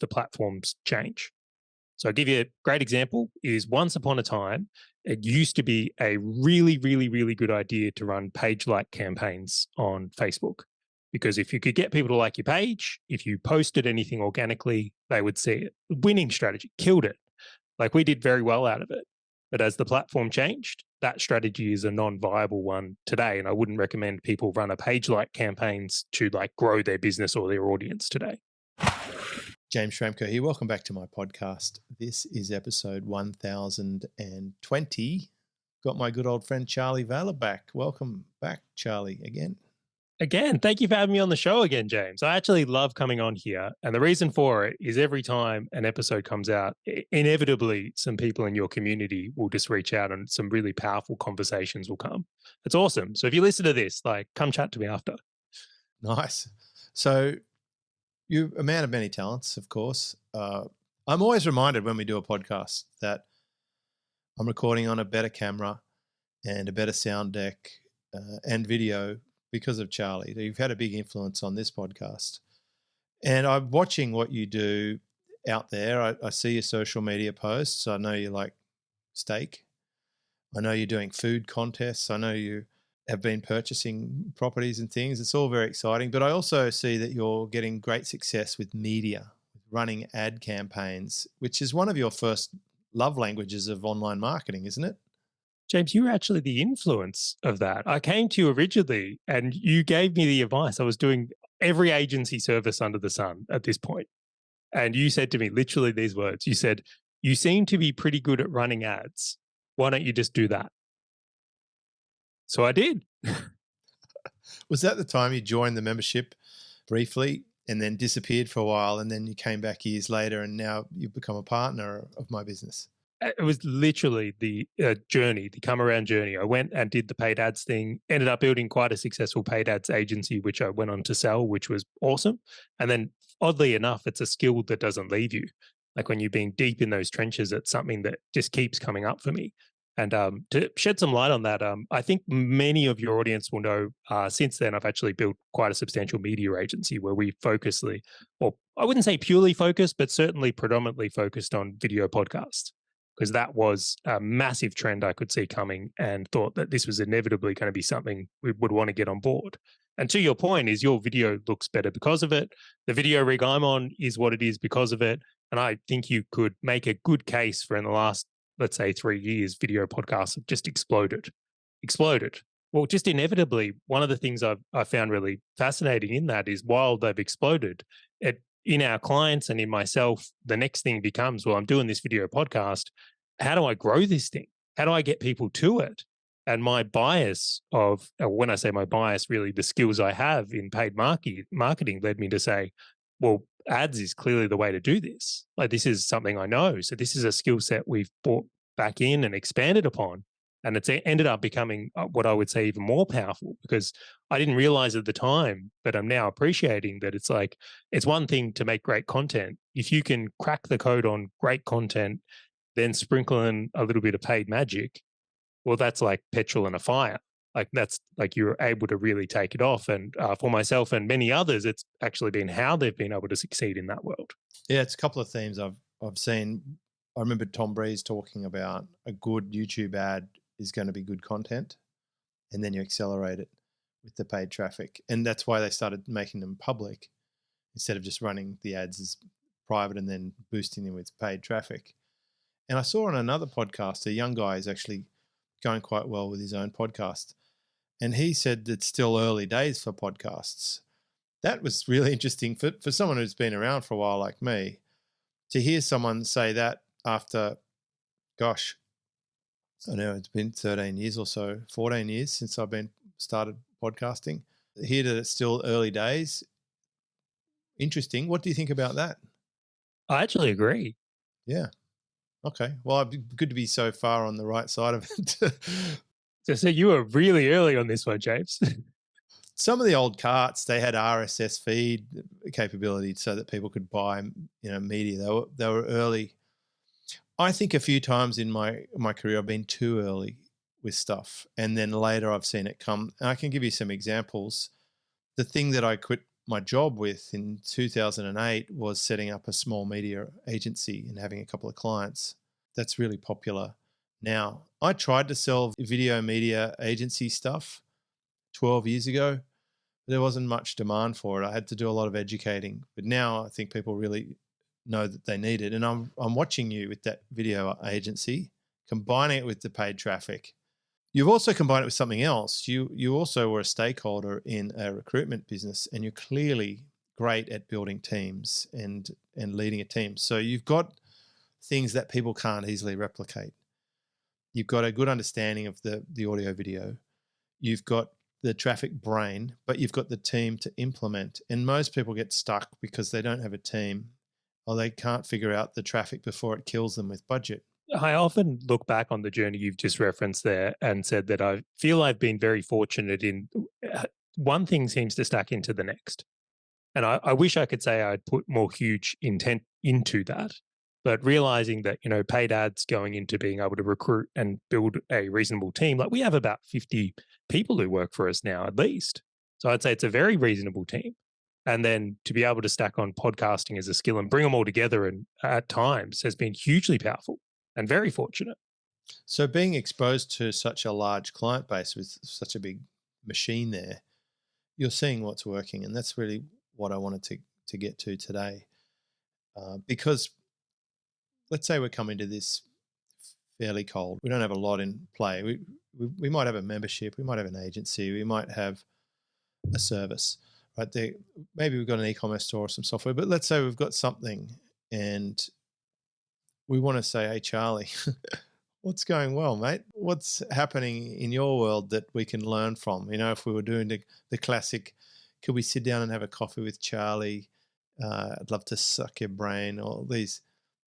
the platforms change. So I'll give you a great example is once upon a time, it used to be a really, really, really good idea to run page like campaigns on Facebook. Because if you could get people to like your page, if you posted anything organically, they would see it. Winning strategy, killed it. Like we did very well out of it. But as the platform changed, that strategy is a non-viable one today. And I wouldn't recommend people run a page like campaigns to like grow their business or their audience today. James Schramko here. Welcome back to my podcast. This is episode 1020. Got my good old friend Charley Valher back. Welcome back, Charley, again. Again, thank you for having me on the show again, James. I actually love coming on here. And the reason for it is every time an episode comes out, inevitably some people in your community will just reach out and some really powerful conversations will come. It's awesome. So if you listen to this, like come chat to me after. Nice. So you're a man of many talents, of course. I'm always reminded when we do a podcast that I'm recording on a better camera and a better sound deck and video because of Charley. You've had a big influence on this podcast. And I'm watching what you do out there. I see your social media posts. I know you like steak. I know you're doing food contests. I know you have been purchasing properties and things. It's all very exciting. But I also see that you're getting great success with media, running ad campaigns, which is one of your first love languages of online marketing, isn't it? James, you were actually the influence of that. I came to you originally and you gave me the advice. I was doing every agency service under the sun at this point. And you said to me literally these words. You said, "You seem to be pretty good at running ads. Why don't you just do that?" So I did. Was that the time you joined the membership briefly and then disappeared for a while and then you came back years later and now you've become a partner of my business? It was literally the journey, the come around journey. I went and did the paid ads thing, ended up building quite a successful paid ads agency, which I went on to sell, which was awesome. And then oddly enough, it's a skill that doesn't leave you. Like when you're being deep in those trenches, it's something that just keeps coming up for me. And to shed some light on that, I think many of your audience will know since then I've actually built quite a substantial media agency where we focusly, or I wouldn't say purely focused, but certainly predominantly focused on video podcasts. Because that was a massive trend I could see coming and thought that this was inevitably going to be something we would want to get on board. And to your point is your video looks better because of it. The video rig I'm on is what it is because of it. And I think you could make a good case for in the last, let's say 3 years, video podcasts have just exploded. Well, just inevitably, one of the things I found really fascinating in that is while they've exploded, in our clients and in myself, the next thing becomes, well, I'm doing this video podcast. How do I grow this thing? How do I get people to it? And my bias when I say my bias, really the skills I have in paid marketing led me to say, well, ads is clearly the way to do this. Like this is something I know. So this is a skill set we've brought back in and expanded upon. And it's ended up becoming what I would say even more powerful because I didn't realize at the time, but I'm now appreciating that it's like, it's one thing to make great content. If you can crack the code on great content, then sprinkle in a little bit of paid magic, well, that's like petrol in a fire. Like that's like you're able to really take it off. And for myself and many others, it's actually been how they've been able to succeed in that world. Yeah, it's a couple of themes I've seen. I remember Tom Breeze talking about a good YouTube ad is going to be good content, and then you accelerate it with the paid traffic. And that's why they started making them public instead of just running the ads as private and then boosting them with paid traffic. And I saw on another podcast, a young guy is actually going quite well with his own podcast. And he said it's still early days for podcasts. That was really interesting for someone who's been around for a while like me, to hear someone say that after, gosh, I know it's been 13 years or so, 14 years since I've started podcasting. Hear that it's still early days. Interesting. What do you think about that? I actually agree. Yeah. Okay. Well, it'd be good to be so far on the right side of it. So you were really early on this one, James. Some of the old carts, they had RSS feed capability so that people could buy, media. They were early. I think a few times in my career I've been too early with stuff, and then later I've seen it come. And I can give you some examples. The thing that I quit my job with in 2008 was setting up a small media agency and having a couple of clients. That's really popular now. I tried to sell video media agency stuff 12 years ago. There wasn't much demand for it. I had to do a lot of educating, but now I think people really know that they need it. And I'm watching you with that video agency, combining it with the paid traffic. You've also combined it with something else. You also were a stakeholder in a recruitment business, and you're clearly great at building teams and leading a team. So you've got things that people can't easily replicate. You've got a good understanding of the audio video. You've got the traffic brain, but you've got the team to implement. And most people get stuck because they don't have a team, or they can't figure out the traffic before it kills them with budget. I often look back on the journey you've just referenced there and said that I feel I've been very fortunate in one thing seems to stack into the next. And I wish I could say I'd put more huge intent into that, but realizing that, paid ads going into being able to recruit and build a reasonable team, like we have about 50 people who work for us now, at least. So I'd say it's a very reasonable team. And then to be able to stack on podcasting as a skill and bring them all together and at times has been hugely powerful and very fortunate. So being exposed to such a large client base with such a big machine there, you're seeing what's working. And that's really what I wanted to get to today. Because let's say we're coming to this fairly cold. We don't have a lot in play. We might have a membership. We might have an agency. We might have a service. Right there, maybe we've got an e-commerce store or some software. But let's say we've got something and we want to say, hey, Charley, what's going well, mate? What's happening in your world that we can learn from? If we were doing the classic, could we sit down and have a coffee with Charley? I'd love to suck your brain. Or these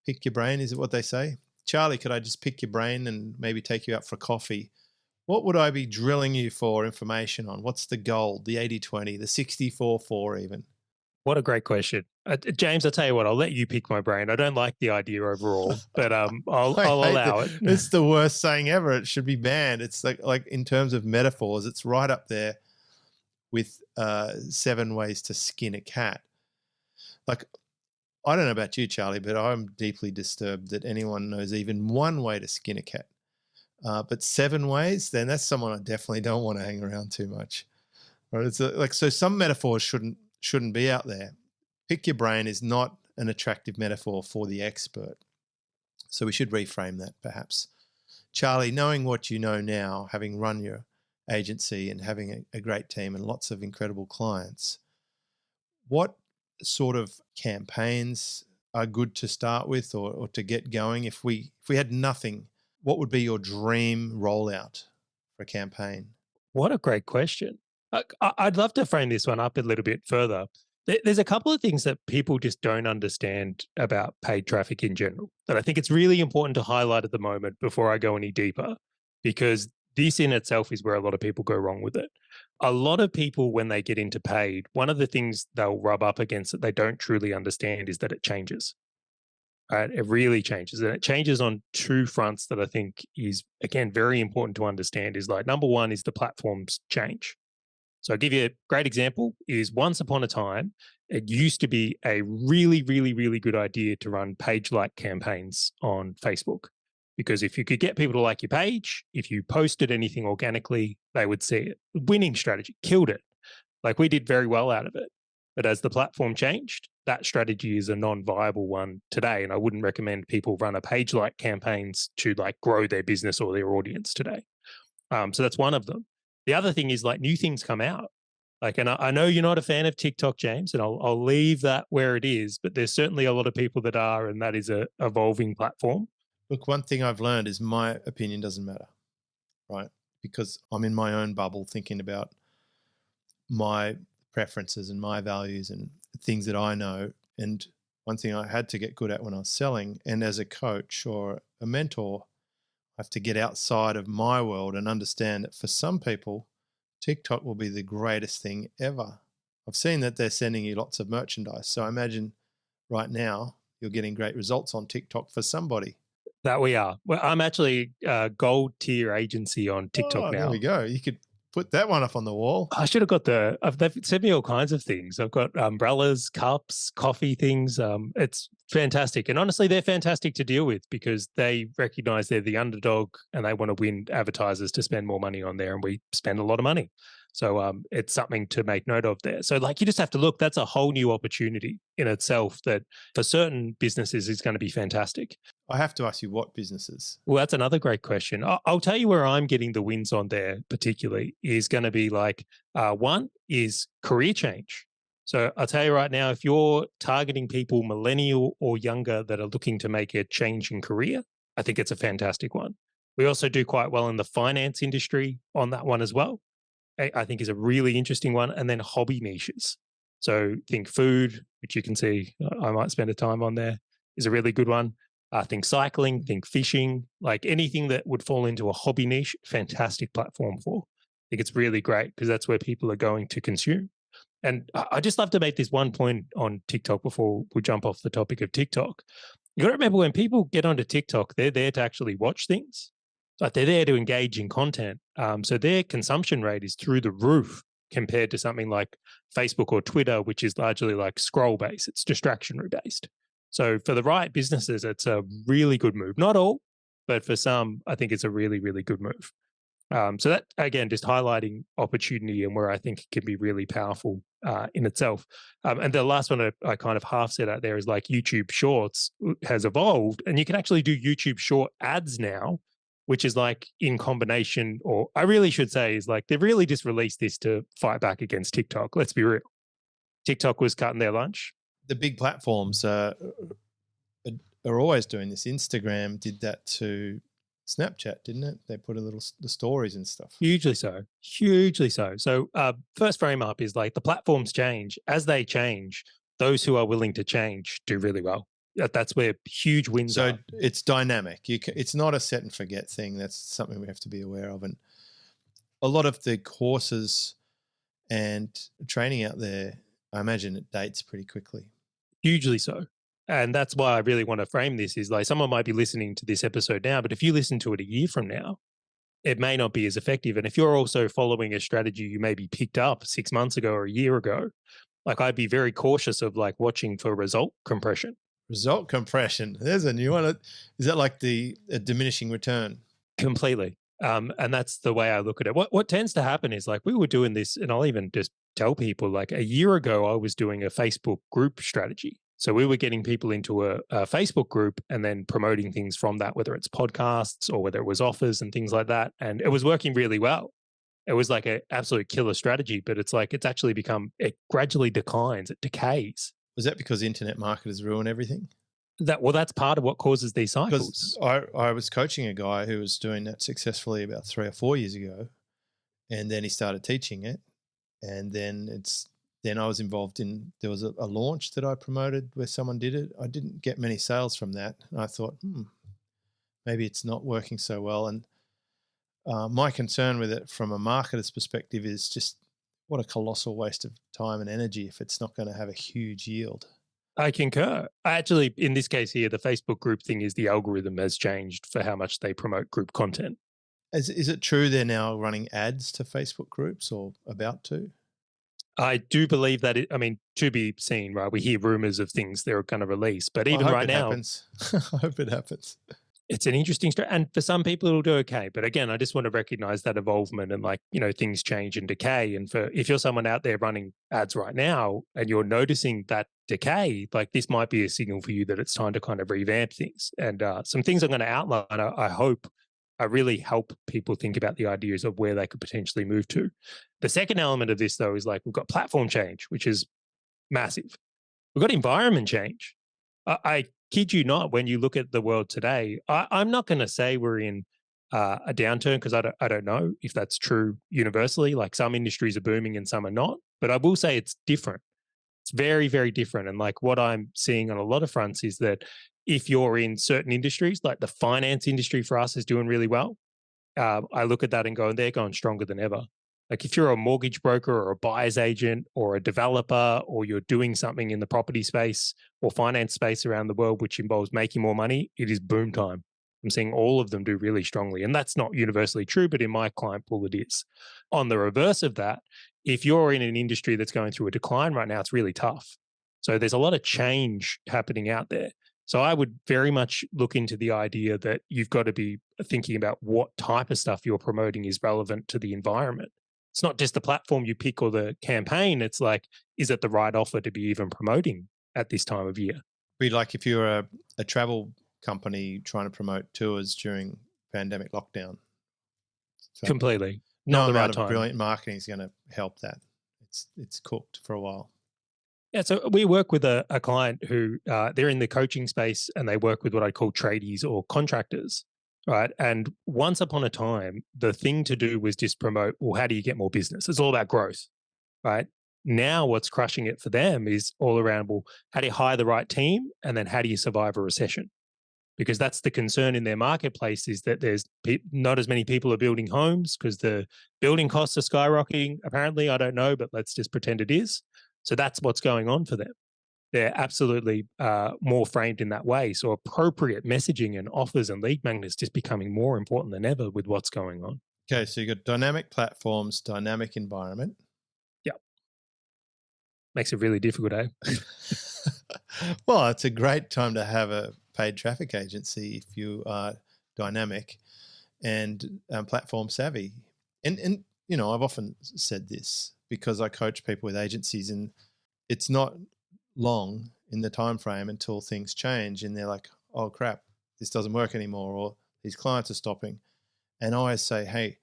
pick your brain, is it what they say? Charley, could I just pick your brain and maybe take you out for coffee? What would I be drilling you for information on? What's the gold, the 80-20, the 64-4 even? What a great question. James, I'll tell you what, I'll let you pick my brain. I don't like the idea overall, but I'll allow it. It's the worst saying ever. It should be banned. It's like in terms of metaphors, it's right up there with 7 ways to skin a cat. Like, I don't know about you, Charley, but I'm deeply disturbed that anyone knows even one way to skin a cat. But 7 ways, then that's someone I definitely don't want to hang around too much. Right? It's so some metaphors shouldn't be out there. Pick your brain is not an attractive metaphor for the expert. So we should reframe that perhaps. Charley, knowing what you know now, having run your agency and having a great team and lots of incredible clients, what sort of campaigns are good to start with or to get going? If we had nothing, what would be your dream rollout for a campaign? What a great question. I'd love to frame this one up a little bit further. There's a couple of things that people just don't understand about paid traffic in general that I think it's really important to highlight at the moment before I go any deeper, because this in itself is where a lot of people go wrong with it. A lot of people, when they get into paid, one of the things they'll rub up against that they don't truly understand is that it changes. Right? It really changes. And it changes on 2 fronts that I think is, again, very important to understand is like, number one is the platforms change. So I'll give you a great example is once upon a time, it used to be a really, really, really good idea to run page-like campaigns on Facebook. Because if you could get people to like your page, if you posted anything organically, they would see it. Winning strategy, killed it. Like we did very well out of it. But as the platform changed, that strategy is a non-viable one today. And I wouldn't recommend people run a page-like campaigns to like grow their business or their audience today. So that's one of them. The other thing is like new things come out. Like, and I know you're not a fan of TikTok, James, and I'll leave that where it is, but there's certainly a lot of people that are, and that is a evolving platform. Look, one thing I've learned is my opinion doesn't matter, right? Because I'm in my own bubble thinking about my preferences and my values and things that I know. And one thing I had to get good at when I was selling, and as a coach or a mentor, I have to get outside of my world and understand that for some people, TikTok will be the greatest thing ever. I've seen that they're sending you lots of merchandise. So I imagine right now you're getting great results on TikTok for somebody. That we are. Well, I'm actually a gold tier agency on TikTok now. There we go. You could Put that one up on the wall. I should have got they've sent me all kinds of things. I've got umbrellas, cups, coffee things. It's fantastic. And honestly, they're fantastic to deal with because they recognize they're the underdog and they want to win advertisers to spend more money on there. And we spend a lot of money. So it's something to make note of there. So like you just have to look, that's a whole new opportunity in itself that for certain businesses is going to be fantastic. I have to ask you, what businesses? Well, that's another great question. I'll tell you where I'm getting the wins on there particularly is going to be like one is career change. So I'll tell you right now, if you're targeting people millennial or younger that are looking to make a change in career, I think it's a fantastic one. We also do quite well in the finance industry on that one as well. I think is a really interesting one. And then hobby niches. So think food, which you can see I might spend a time on there, is a really good one. Think cycling, think fishing, like anything that would fall into a hobby niche, fantastic platform for. I think it's really great because that's where people are going to consume. And I just love to make this one point on TikTok before we jump off the topic of TikTok. You got to remember when people get onto TikTok, they're there to actually watch things. Like they're there to engage in content. So their consumption rate is through the roof compared to something like Facebook or Twitter, which is largely like scroll based. It's distractionary based. So for the right businesses, it's a really good move. Not all, but for some, I think it's a really, really good move. So that, again, just highlighting opportunity and where I think it can be really powerful in itself. And the last one I kind of half said out there is like YouTube Shorts has evolved and you can actually do YouTube Short ads now, which is like in combination, or I really should say is like they've really just released this to fight back against TikTok. Let's be real. TikTok was cutting their lunch. The big platforms are always doing this. Instagram did that to Snapchat, didn't it? They put the stories and stuff. Hugely so. Hugely so. So first frame up is like the platforms change. As they change, those who are willing to change do really well. That's where huge wins are. So it's dynamic. It's not a set and forget thing. That's something we have to be aware of. And a lot of the courses and training out there, I imagine it dates pretty quickly. Hugely so. And that's why I really want to frame this is like someone might be listening to this episode now, but if you listen to it a year from now, it may not be as effective. And if you're also following a strategy you maybe picked up 6 months ago or a year ago, like I'd be very cautious of like watching for result compression. Result compression. There's a new one. Is that like a diminishing return? Completely. And that's the way I look at it. What tends to happen is like we were doing this, and I'll even just tell people like a year ago, I was doing a Facebook group strategy. So we were getting people into a Facebook group and then promoting things from that, whether it's podcasts or whether it was offers and things like that. And it was working really well. It was like an absolute killer strategy, but it's like it's actually it gradually declines, it decays. Was that because internet marketers ruin everything? That's part of what causes these cycles. Because I was coaching a guy who was doing that successfully about 3 or 4 years ago, and then he started teaching it, and then I was involved in, there was a launch that I promoted where someone did it. I didn't get many sales from that, and I thought, maybe it's not working so well. And my concern with it from a marketer's perspective is just what a colossal waste of time and energy if it's not going to have a huge yield. I concur. Actually, in this case here, the Facebook group thing is the algorithm has changed for how much they promote group content. Is it true they're now running ads to Facebook groups or about to? I do believe that to be seen, right? We hear rumors of things they're going to release, but even right now, I hope it happens. It's an interesting story. And for some people, it'll do okay. But again, I just want to recognize that evolvement and things change and decay. And if you're someone out there running ads right now and you're noticing that decay, like this might be a signal for you that it's time to kind of revamp things. And some things I'm going to outline, I hope really help people think about the ideas of where they could potentially move to. The second element of this, though, is like we've got platform change, which is massive. We've got environment change. I kid you not, when you look at the world today, I'm not going to say we're in a downturn because I don't know if that's true universally. Like some industries are booming and some are not, but I will say it's different. It's very, very different. And like what I'm seeing on a lot of fronts is that if you're in certain industries, like the finance industry for us is doing really well. I look at that and go, and they're going stronger than ever. Like if you're a mortgage broker or a buyer's agent or a developer, or you're doing something in the property space or finance space around the world, which involves making more money, it is boom time. I'm seeing all of them do really strongly. And that's not universally true, but in my client pool, it is. On the reverse of that, if you're in an industry that's going through a decline right now, it's really tough. So there's a lot of change happening out there. So I would very much look into the idea that you've got to be thinking about what type of stuff you're promoting is relevant to the environment. It's not just the platform you pick or the campaign. It's like, is it the right offer to be even promoting at this time of year? Be like if you're a travel company trying to promote tours during pandemic lockdown. So Completely. no Not the right amount of time. brilliant marketing is going to help that. It's cooked for a while. Yeah, so we work with a client who they're in the coaching space and they work with what I call tradies or contractors, right? And once upon a time, the thing to do was just promote, well, how do you get more business? It's all about growth, right? Now, what's crushing it for them is all around, well, how do you hire the right team? And then how do you survive a recession? Because that's the concern in their marketplace is that there's not as many people are building homes because the building costs are skyrocketing. Apparently, I don't know, but let's just pretend it is. So that's what's going on for them. They're absolutely more framed in that way. So appropriate messaging and offers and lead magnets just becoming more important than ever with what's going on. Okay, so you got dynamic platforms, dynamic environment. Yeah. Makes it really difficult, eh? Well, it's a great time to have a paid traffic agency if you are dynamic and platform savvy. And you know, I've often said this because I coach people with agencies, and it's not long in the time frame until things change and they're like, oh crap, this doesn't work anymore, or these clients are stopping. And I always say, hey,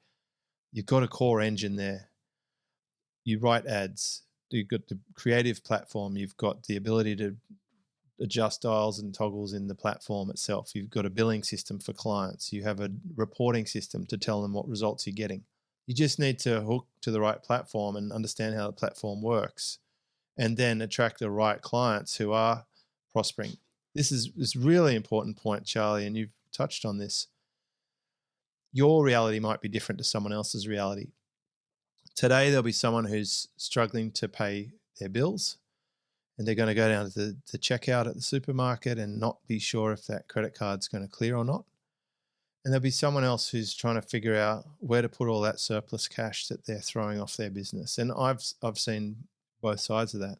you've got a core engine there. You write ads, you've got the creative platform, you've got the ability to adjust dials and toggles in the platform itself. You've got a billing system for clients. You have a reporting system to tell them what results you're getting. You just need to hook to the right platform and understand how the platform works, and then attract the right clients who are prospering. This is this really important point, Charlie, and you've touched on this. Your reality might be different to someone else's reality. Today, there'll be someone who's struggling to pay their bills, and they're going to go down to the checkout at the supermarket and not be sure if that credit card's going to clear or not. And there'll be someone else who's trying to figure out where to put all that surplus cash that they're throwing off their business. And I've seen both sides of that.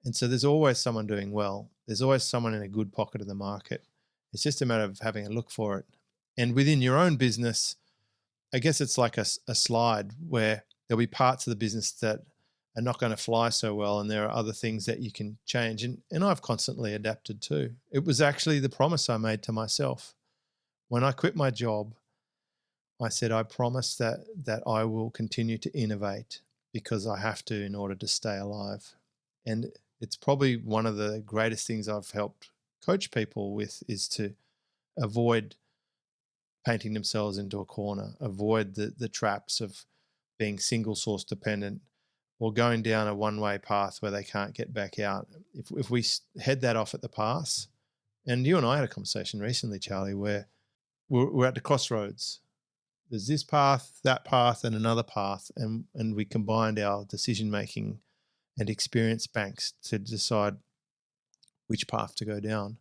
And so there's always someone doing well. There's always someone in a good pocket of the market. It's just a matter of having a look for it. And within your own business, I guess it's like a slide where there'll be parts of the business that are not going to fly so well, and there are other things that you can change. And I've constantly adapted too. It was actually the promise I made to myself. When I quit my job, I said, I promise that I will continue to innovate because I have to in order to stay alive. And it's probably one of the greatest things I've helped coach people with is to avoid painting themselves into a corner, avoid the traps of being single source dependent or going down a one-way path where they can't get back out. If we head that off at the pass, and you and I had a conversation recently, Charlie, where we're at the crossroads. There's this path, that path, and another path, and we combined our decision-making and experience banks to decide which path to go down.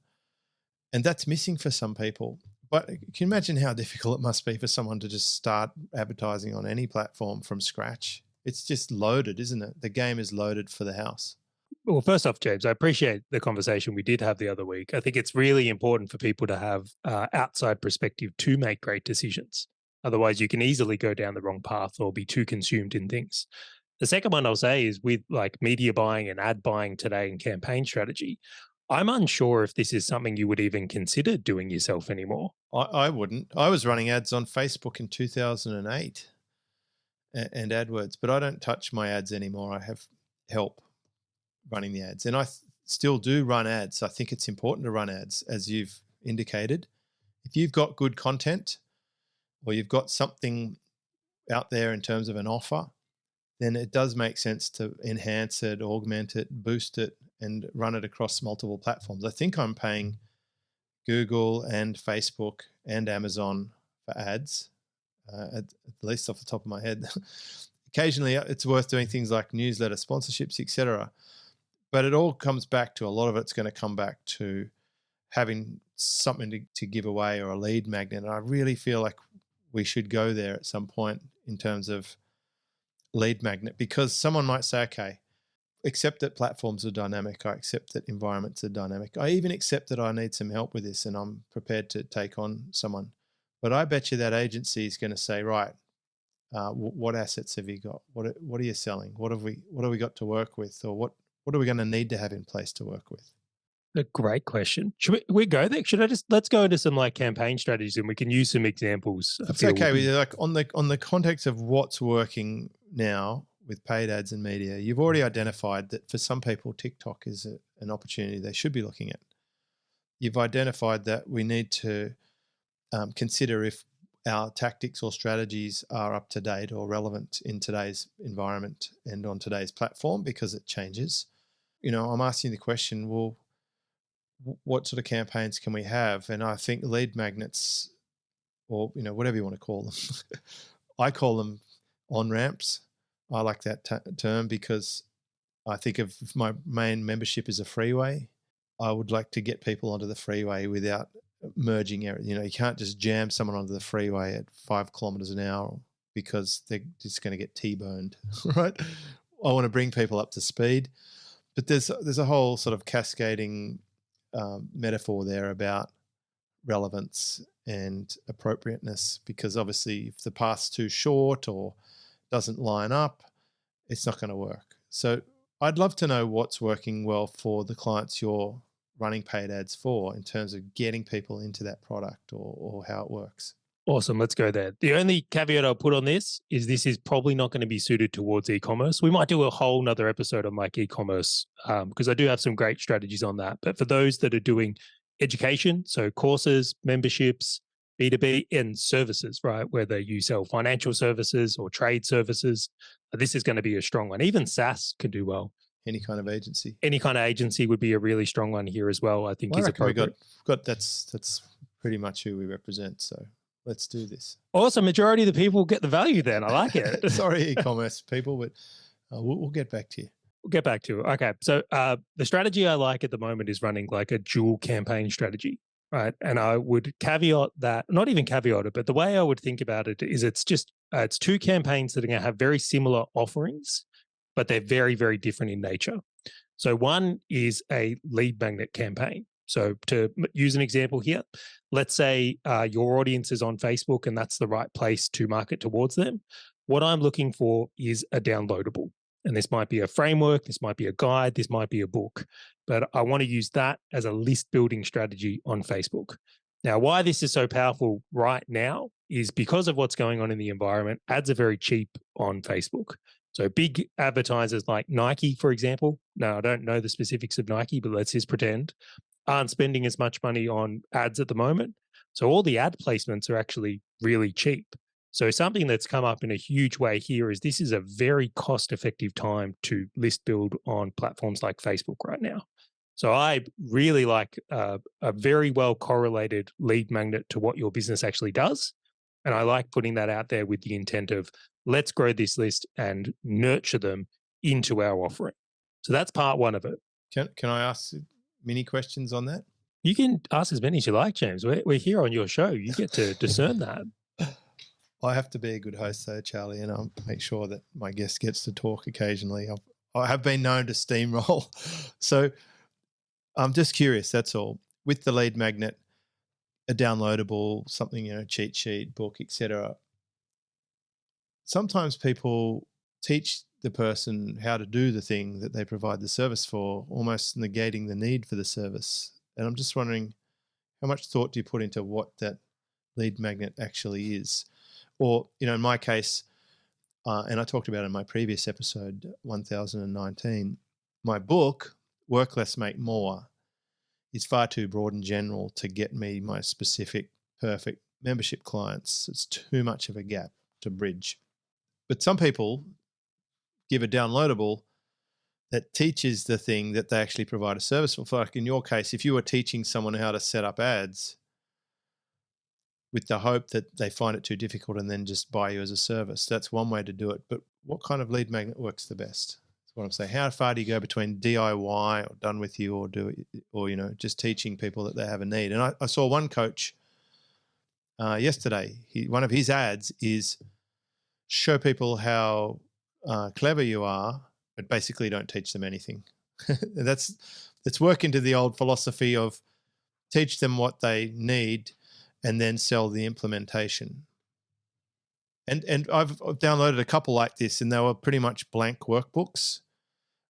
And that's missing for some people. But can you imagine how difficult it must be for someone to just start advertising on any platform from scratch? It's just loaded, isn't it? The game is loaded for the house. Well, first off, James, I appreciate the conversation we did have the other week. I think it's really important for people to have outside perspective to make great decisions. Otherwise, you can easily go down the wrong path or be too consumed in things. The second one I'll say is with like media buying and ad buying today and campaign strategy, I'm unsure if this is something you would even consider doing yourself anymore. I wouldn't. I was running ads on Facebook in 2008 and AdWords, but I don't touch my ads anymore. I have help running the ads, and I still do run ads. I think it's important to run ads, as you've indicated. If you've got good content or you've got something out there in terms of an offer, then it does make sense to enhance it, augment it, boost it, and run it across multiple platforms. I think I'm paying Google and Facebook and Amazon for ads, at least off the top of my head. Occasionally, it's worth doing things like newsletter sponsorships, etc. But it all comes back to, a lot of it's going to come back to having something to give away or a lead magnet. And I really feel like we should go there at some point in terms of lead magnet, because someone might say, okay, accept that platforms are dynamic. I accept that environments are dynamic. I even accept that I need some help with this and I'm prepared to take on someone. But I bet you that agency is going to say, right, what assets have you got? What are you selling? What have we got to work with? Or what are we going to need to have in place to work with? A great question. Should we go there? Let's go into some like campaign strategies and we can use some examples. It's okay with you. Like on the context of what's working now with paid ads and media, you've already identified that for some people, TikTok is an opportunity they should be looking at. You've identified that we need to consider if our tactics or strategies are up to date or relevant in today's environment and on today's platform, because it changes. I'm asking the question, well, what sort of campaigns can we have? And I think lead magnets, or whatever you want to call them, I call them on-ramps. I like that term because I think of my main membership as a freeway. I would like to get people onto the freeway without merging areas. You can't just jam someone onto the freeway at 5 kilometers an hour because they're just going to get T-boned, right? I want to bring people up to speed, but there's a whole sort of cascading metaphor there about relevance and appropriateness, because obviously if the path's too short or doesn't line up, it's not going to work. So I'd love to know what's working well for the clients you're running paid ads for in terms of getting people into that product or how it works. Awesome. Let's go there. The only caveat I'll put on this is probably not going to be suited towards e-commerce. We might do a whole nother episode on like e-commerce because I do have some great strategies on that. But for those that are doing education, so courses, memberships, B2B and services, right? Whether you sell financial services or trade services, this is going to be a strong one. Even SaaS can do well. Any kind of agency. Any kind of agency would be a really strong one here as well. I think is appropriate. That's pretty much who we represent. So let's do this. Awesome. Majority of the people get the value then. I like it. Sorry, e-commerce people, but we'll get back to you. We'll get back to it. Okay. So the strategy I like at the moment is running like a dual campaign strategy, right? And I would caveat that, not even caveat it, but the way I would think about it is it's just, it's 2 campaigns that are going to have very similar offerings, but they're very, very different in nature. So one is a lead magnet campaign. So to use an example here, let's say your audience is on Facebook and that's the right place to market towards them. What I'm looking for is a downloadable. And this might be a framework, this might be a guide, this might be a book. But I want to use that as a list building strategy on Facebook. Now, why this is so powerful right now is because of what's going on in the environment. Ads are very cheap on Facebook. So big advertisers like Nike, for example, now I don't know the specifics of Nike, but let's just pretend, aren't spending as much money on ads at the moment. So all the ad placements are actually really cheap. So something that's come up in a huge way here is this is a very cost-effective time to list build on platforms like Facebook right now. So I really like a very well correlated lead magnet to what your business actually does. And I like putting that out there with the intent of let's grow this list and nurture them into our offering. So that's part one of it. Can I ask many questions on that? You can ask as many as you like, James. We're here on your show. You get to discern that. I have to be a good host though, Charlie, and I'll make sure that my guest gets to talk occasionally. I have been known to steamroll. So I'm just curious, that's all. With the lead magnet, a downloadable, something, cheat sheet, book, etc. Sometimes people teach the person how to do the thing that they provide the service for, almost negating the need for the service. And I'm just wondering, how much thought do you put into what that lead magnet actually is? Or, in my case, and I talked about it in my previous episode, 1019, my book, Work Less, Make More, is far too broad and general to get me my specific, perfect membership clients. It's too much of a gap to bridge. But some people give a downloadable that teaches the thing that they actually provide a service for. Like in your case, if you were teaching someone how to set up ads with the hope that they find it too difficult and then just buy you as a service, that's one way to do it. But what kind of lead magnet works the best? what I'm saying. How far do you go between DIY or done with you or do it, or, you know, just teaching people that they have a need? And I saw one coach yesterday. One of his ads is show people how clever you are, but basically don't teach them anything. It's work into the old philosophy of teach them what they need and then sell the implementation. And I've downloaded a couple like this, and they were pretty much blank workbooks,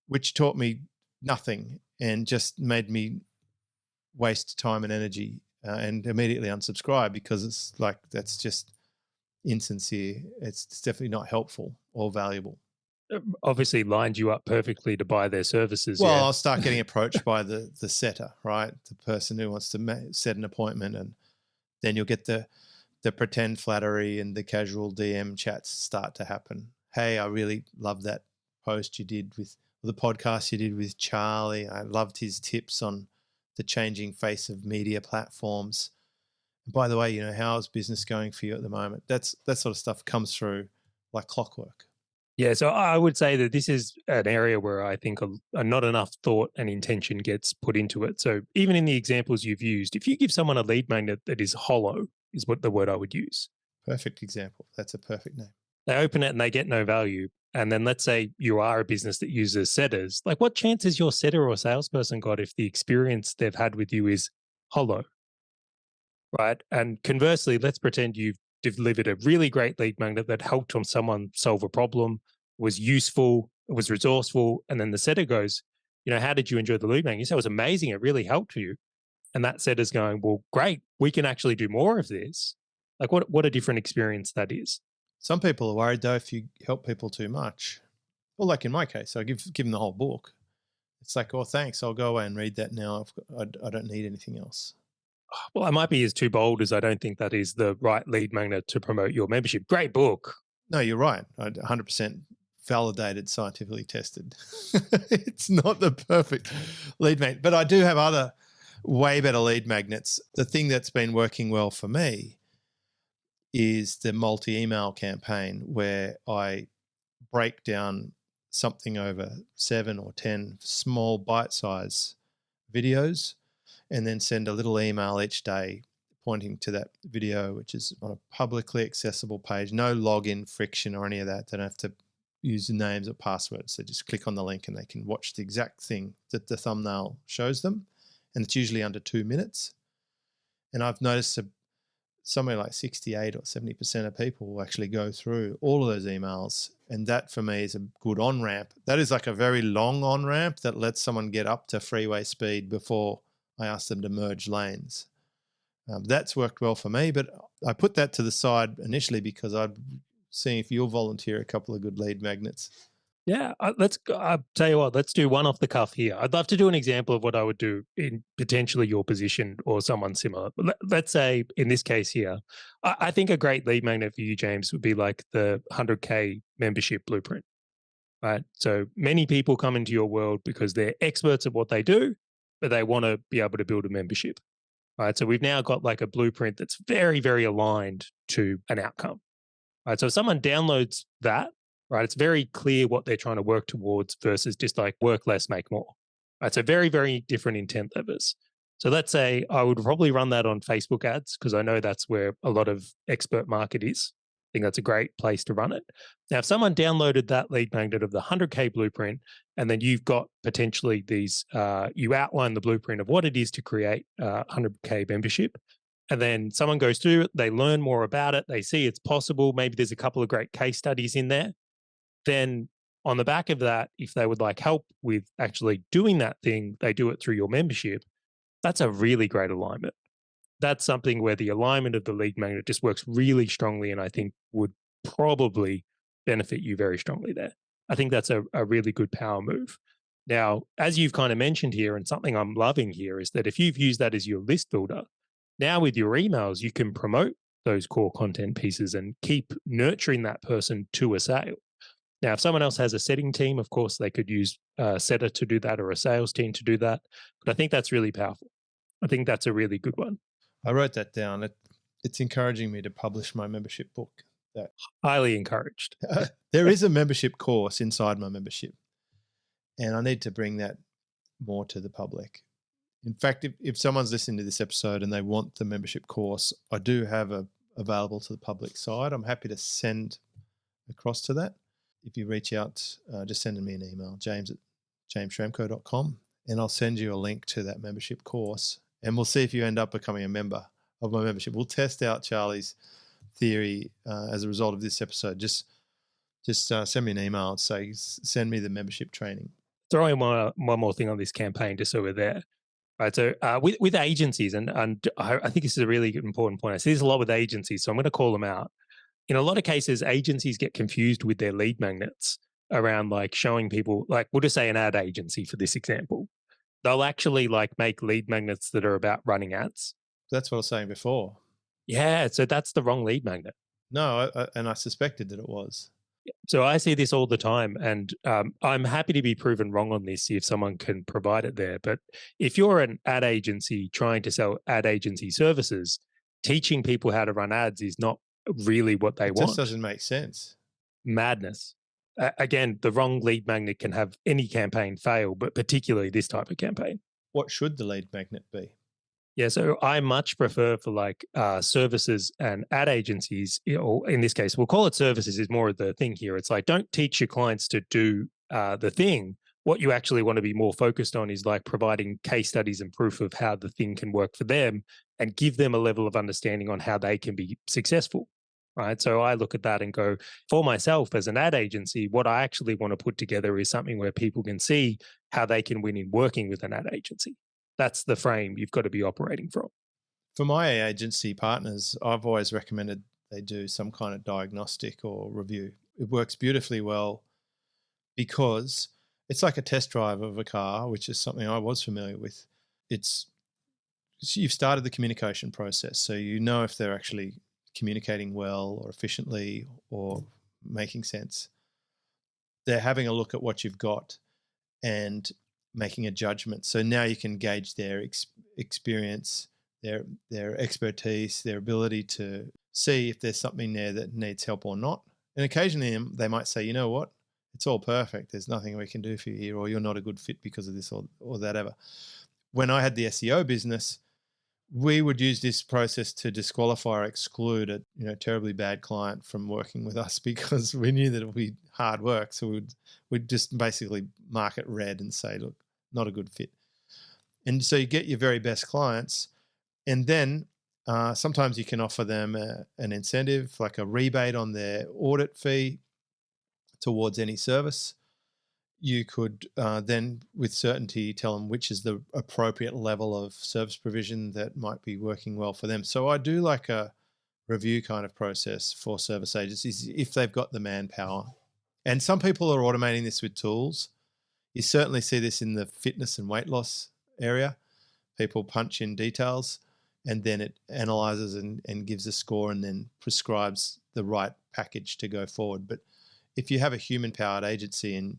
which taught me nothing and just made me waste time and energy and immediately unsubscribe, because it's like, that's just insincere. It's definitely not helpful or valuable. Obviously lined you up perfectly to buy their services. Well, yeah. I'll start getting approached by the setter, right? The person who wants to set an appointment, and then you'll get the pretend flattery and the casual DM chats start to happen. Hey, I really love that post you did with the podcast you did with Charley. I loved his tips on the changing face of media platforms. And by the way, you know, how's business going for you at the moment? That sort of stuff comes through like clockwork. Yeah, so I would say that this is an area where I think not enough thought and intention gets put into it. So even in the examples you've used, if you give someone a lead magnet that is hollow, is what the word I would use. Perfect example. That's a perfect name. They open it and they get no value. And then let's say you are a business that uses setters. Like, what chance has your setter or salesperson got if the experience they've had with you is hollow, right? And conversely, let's pretend you've delivered a really great lead magnet that helped someone solve a problem, was useful, was resourceful, and then the setter goes, you know, how did you enjoy the lead magnet? You say it was amazing, it really helped you. And that setter's going, well, great, we can actually do more of this. Like, what a different experience that is. Some people are worried though, if you help people too much. Well, like in my case, I give them the whole book. It's like, oh, thanks, I'll go away and read that now. I don't need anything else. Well, I might be as too bold as I don't think that is the right lead magnet to promote your membership. Great book. No, you're right. 100% validated, scientifically tested. It's not the perfect lead magnet, but I do have other way better lead magnets. The thing that's been working well for me is the multi-email campaign, where I break down something over 7 or 10 small bite-size videos and then send a little email each day pointing to that video, which is on a publicly accessible page. No login friction or any of that. They don't have to use names or passwords. So just click on the link and they can watch the exact thing that the thumbnail shows them. And it's usually under 2 minutes. And I've noticed somewhere like 68 or 70% of people will actually go through all of those emails. And that for me is a good on-ramp. That is like a very long on-ramp that lets someone get up to freeway speed before I ask them to merge lanes. That's worked well for me, but I put that to the side initially because I'm seeing if you'll volunteer a couple of good lead magnets. Yeah, I'll tell you what, let's do one off the cuff here. I'd love to do an example of what I would do in potentially your position or someone similar. Let's say in this case here, I think a great lead magnet for you, James, would be like the 100K membership blueprint, right? So many people come into your world because they're experts at what they do, but they want to be able to build a membership, right? So we've now got like a blueprint that's very, very aligned to an outcome, right? So if someone downloads that, right, it's very clear what they're trying to work towards versus just like work less, make more, right? So very, very different intent levers. So let's say I would probably run that on Facebook ads because I know that's where a lot of expert market is. I think that's a great place to run it. Now, if someone downloaded that lead magnet of the 100K blueprint, and then you've got potentially these, you outline the blueprint of what it is to create a 100K membership, and then someone goes through it, they learn more about it, they see it's possible, maybe there's a couple of great case studies in there. Then on the back of that, if they would like help with actually doing that thing, they do it through your membership. That's a really great alignment. That's something where the alignment of the lead magnet just works really strongly, and I think would probably benefit you very strongly there. I think that's a really good power move. Now, as you've kind of mentioned here, and something I'm loving here is that if you've used that as your list builder, now with your emails, you can promote those core content pieces and keep nurturing that person to a sale. Now, if someone else has a setting team, of course, they could use a setter to do that or a sales team to do that. But I think that's really powerful. I think that's a really good one. I wrote that down. It's encouraging me to publish my membership book. Highly encouraged. There is a membership course inside my membership. And I need to bring that more to the public. In fact, if someone's listening to this episode and they want the membership course, I do have available to the public side. I'm happy to send across to that. If you reach out, just send me an email, james@jamesschramko.com, and I'll send you a link to that membership course. And we'll see if you end up becoming a member of my membership. We'll test out Charley's theory as a result of this episode. Just send me an email and say, send me the membership training. Throw in one more thing on this campaign just so we're there. Right. So with agencies, and I think this is a really important point. I see this a lot with agencies, so I'm going to call them out. In a lot of cases, agencies get confused with their lead magnets around like showing people, like we'll just say an ad agency for this example. They'll actually like make lead magnets that are about running ads. That's what I was saying before. Yeah. So that's the wrong lead magnet. No, and I suspected that it was. So I see this all the time, and I'm happy to be proven wrong on this if someone can provide it there. But if you're an ad agency trying to sell ad agency services, teaching people how to run ads is not really what they want. It just doesn't make sense. Madness. Again, the wrong lead magnet can have any campaign fail, but particularly this type of campaign. What should the lead magnet be? Yeah, so I much prefer for like services and ad agencies, or in this case, we'll call it services is more of the thing here. It's like, don't teach your clients to do the thing. What you actually want to be more focused on is like providing case studies and proof of how the thing can work for them and give them a level of understanding on how they can be successful, right? So I look at that and go, for myself as an ad agency, what I actually want to put together is something where people can see how they can win in working with an ad agency. That's the frame you've got to be operating from. For my agency partners, I've always recommended they do some kind of diagnostic or review. It works beautifully well because it's like a test drive of a car, which is something I was familiar with. You've started the communication process, so you know if they're actually communicating well or efficiently or making sense. They're having a look at what you've got and making a judgment. So now you can gauge their experience, their expertise, their ability to see if there's something there that needs help or not. And occasionally they might say, you know what, it's all perfect. There's nothing we can do for you here, or you're not a good fit because of this or that ever. When I had the SEO business, we would use this process to disqualify or exclude a terribly bad client from working with us because we knew that it would be hard work. So we'd just basically mark it red and say, look, not a good fit. And so you get your very best clients, and then sometimes you can offer them an incentive, like a rebate on their audit fee towards any service. You could then with certainty tell them which is the appropriate level of service provision that might be working well for them. So I do like a review kind of process for service agencies if they've got the manpower. And some people are automating this with tools. You certainly see this in the fitness and weight loss area. People punch in details and then it analyzes and gives a score and then prescribes the right package to go forward. But if you have a human-powered agency and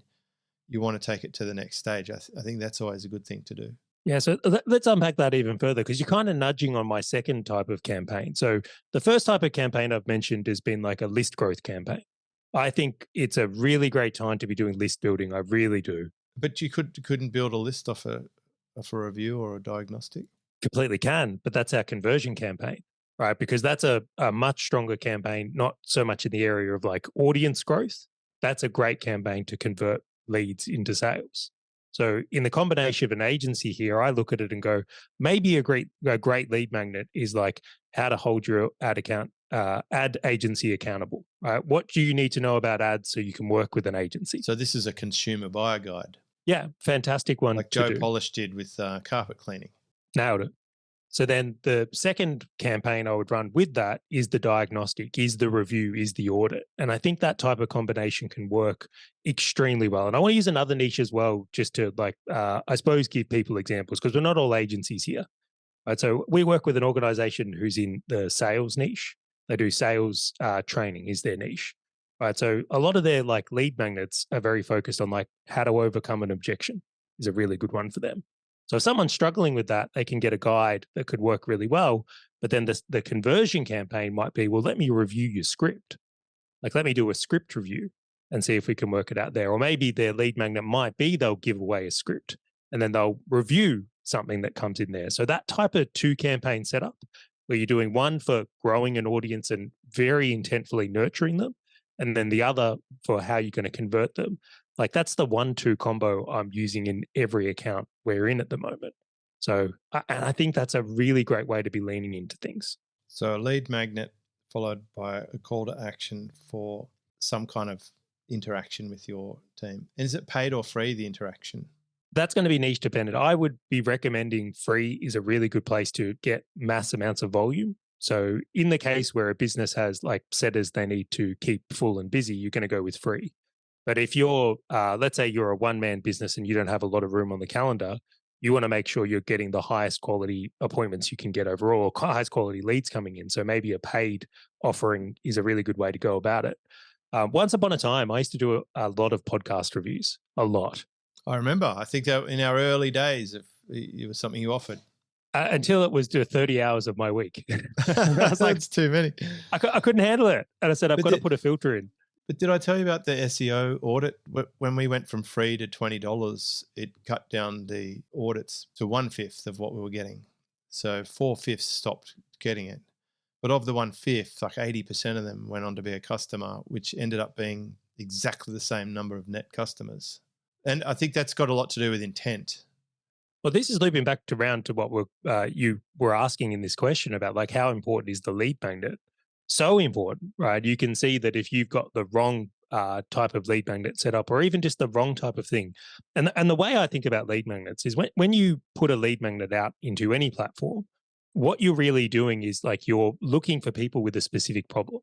you want to take it to the next stage, I think that's always a good thing to do. Yeah, so let's unpack that even further because you're kind of nudging on my second type of campaign. So the first type of campaign I've mentioned has been like a list growth campaign. I think it's a really great time to be doing list building. I really do. But you couldn't build a list off a review or a diagnostic? Completely can, but that's our conversion campaign, right? Because that's a much stronger campaign, not so much in the area of like audience growth. That's a great campaign to convert leads into sales. So in the combination of an agency here, I look at it and go, maybe a great lead magnet is like how to hold your ad agency accountable, right? What do you need to know about ads so you can work with an agency? So this is a consumer buyer guide. Yeah, fantastic one. Like Joe Polish did with carpet cleaning. Nailed it. So then the second campaign I would run with that is the diagnostic, is the review, is the audit. And I think that type of combination can work extremely well. And I want to use another niche as well, just to like, I suppose, give people examples because we're not all agencies here. Right? So we work with an organization who's in the sales niche. They do sales training is their niche. Right. So a lot of their like lead magnets are very focused on like how to overcome an objection is a really good one for them. So if someone's struggling with that, they can get a guide that could work really well. But then the conversion campaign might be, well, let me review your script. Like, let me do a script review. and see if we can work it out there. Or maybe their lead magnet might be they'll give away a script and then they'll review something that comes in there. So that type of 2-campaign setup where you're doing one for growing an audience and very intentfully nurturing them, and then the other for how you're going to convert them. Like that's the 1-2 combo I'm using in every account we're in at the moment. So I think that's a really great way to be leaning into things. So a lead magnet followed by a call to action for some kind of interaction with your team. And is it paid or free, the interaction? That's going to be niche dependent. I would be recommending free is a really good place to get mass amounts of volume. So in the case where a business has like setters they need to keep full and busy, you're going to go with free. But if you're, let's say you're a one-man business and you don't have a lot of room on the calendar, you want to make sure you're getting the highest quality appointments you can get overall, highest quality leads coming in. So maybe a paid offering is a really good way to go about it. Once upon a time, I used to do a lot of podcast reviews, a lot. I remember. I think that in our early days, it was something you offered. Until it was 30 hours of my week. I was like, it's too many. I couldn't handle it. And I said, I've got to put a filter in. But did I tell you about the SEO audit? When we went from free to $20, it cut down the audits to 1/5 of what we were getting. So 4/5 stopped getting it. But of the 1/5, like 80% of them went on to be a customer, which ended up being exactly the same number of net customers. And I think that's got a lot to do with intent. Well, this is looping back around to what you were asking in this question about like how important is the lead magnet? So important, right? You can see that if you've got the wrong type of lead magnet set up or even just the wrong type of thing. And the way I think about lead magnets is when you put a lead magnet out into any platform, what you're really doing is like you're looking for people with a specific problem.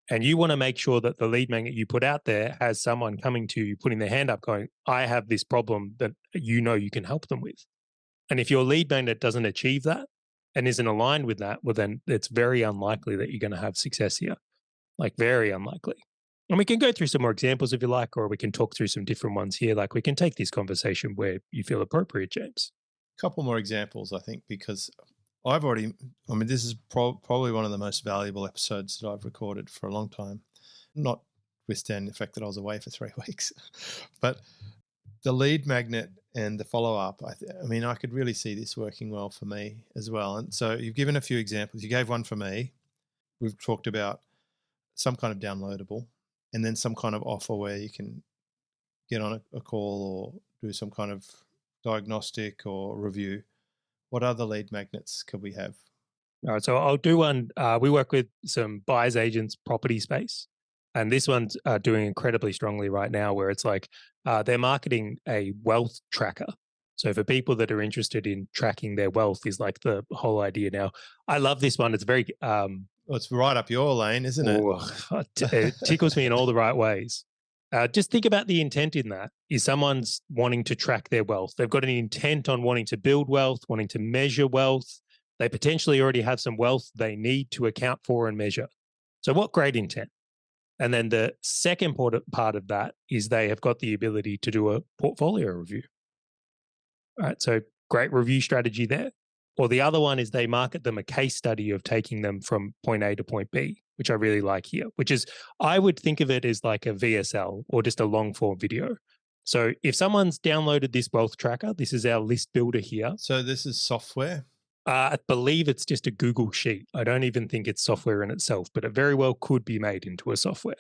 And you want to make sure that the lead magnet you put out there has someone coming to you, putting their hand up going, I have this problem that you know you can help them with. And if your lead magnet doesn't achieve that and isn't aligned with that, well, then it's very unlikely that you're going to have success here. Like very unlikely. And we can go through some more examples if you like, or we can talk through some different ones here. Like we can take this conversation where you feel appropriate, James. A couple more examples, I think, because this is probably one of the most valuable episodes that I've recorded for a long time, notwithstanding the fact that I was away for 3 weeks. But the lead magnet and the follow-up, I could really see this working well for me as well. And so you've given a few examples. You gave one for me. We've talked about some kind of downloadable and then some kind of offer where you can get on a call or do some kind of diagnostic or review. What other lead magnets could we have? All right, so I'll do one. We work with some buyers agents property space, and this one's doing incredibly strongly right now where it's like they're marketing a wealth tracker. So for people that are interested in tracking their wealth is like the whole idea now. I love this one. It's very... it's right up your lane, isn't it? It tickles me in all the right ways. Just think about the intent in that. Is someone's wanting to track their wealth. They've got an intent on wanting to build wealth, wanting to measure wealth. They potentially already have some wealth they need to account for and measure. So what great intent. And then the second part of that is they have got the ability to do a portfolio review. All right, so great review strategy there. Or the other one is they market them a case study of taking them from point A to point B, which I really like here, which is, I would think of it as like a VSL or just a long form video. So if someone's downloaded this wealth tracker, this is our list builder here. So this is software? I believe it's just a Google sheet. I don't even think it's software in itself, but it very well could be made into a software.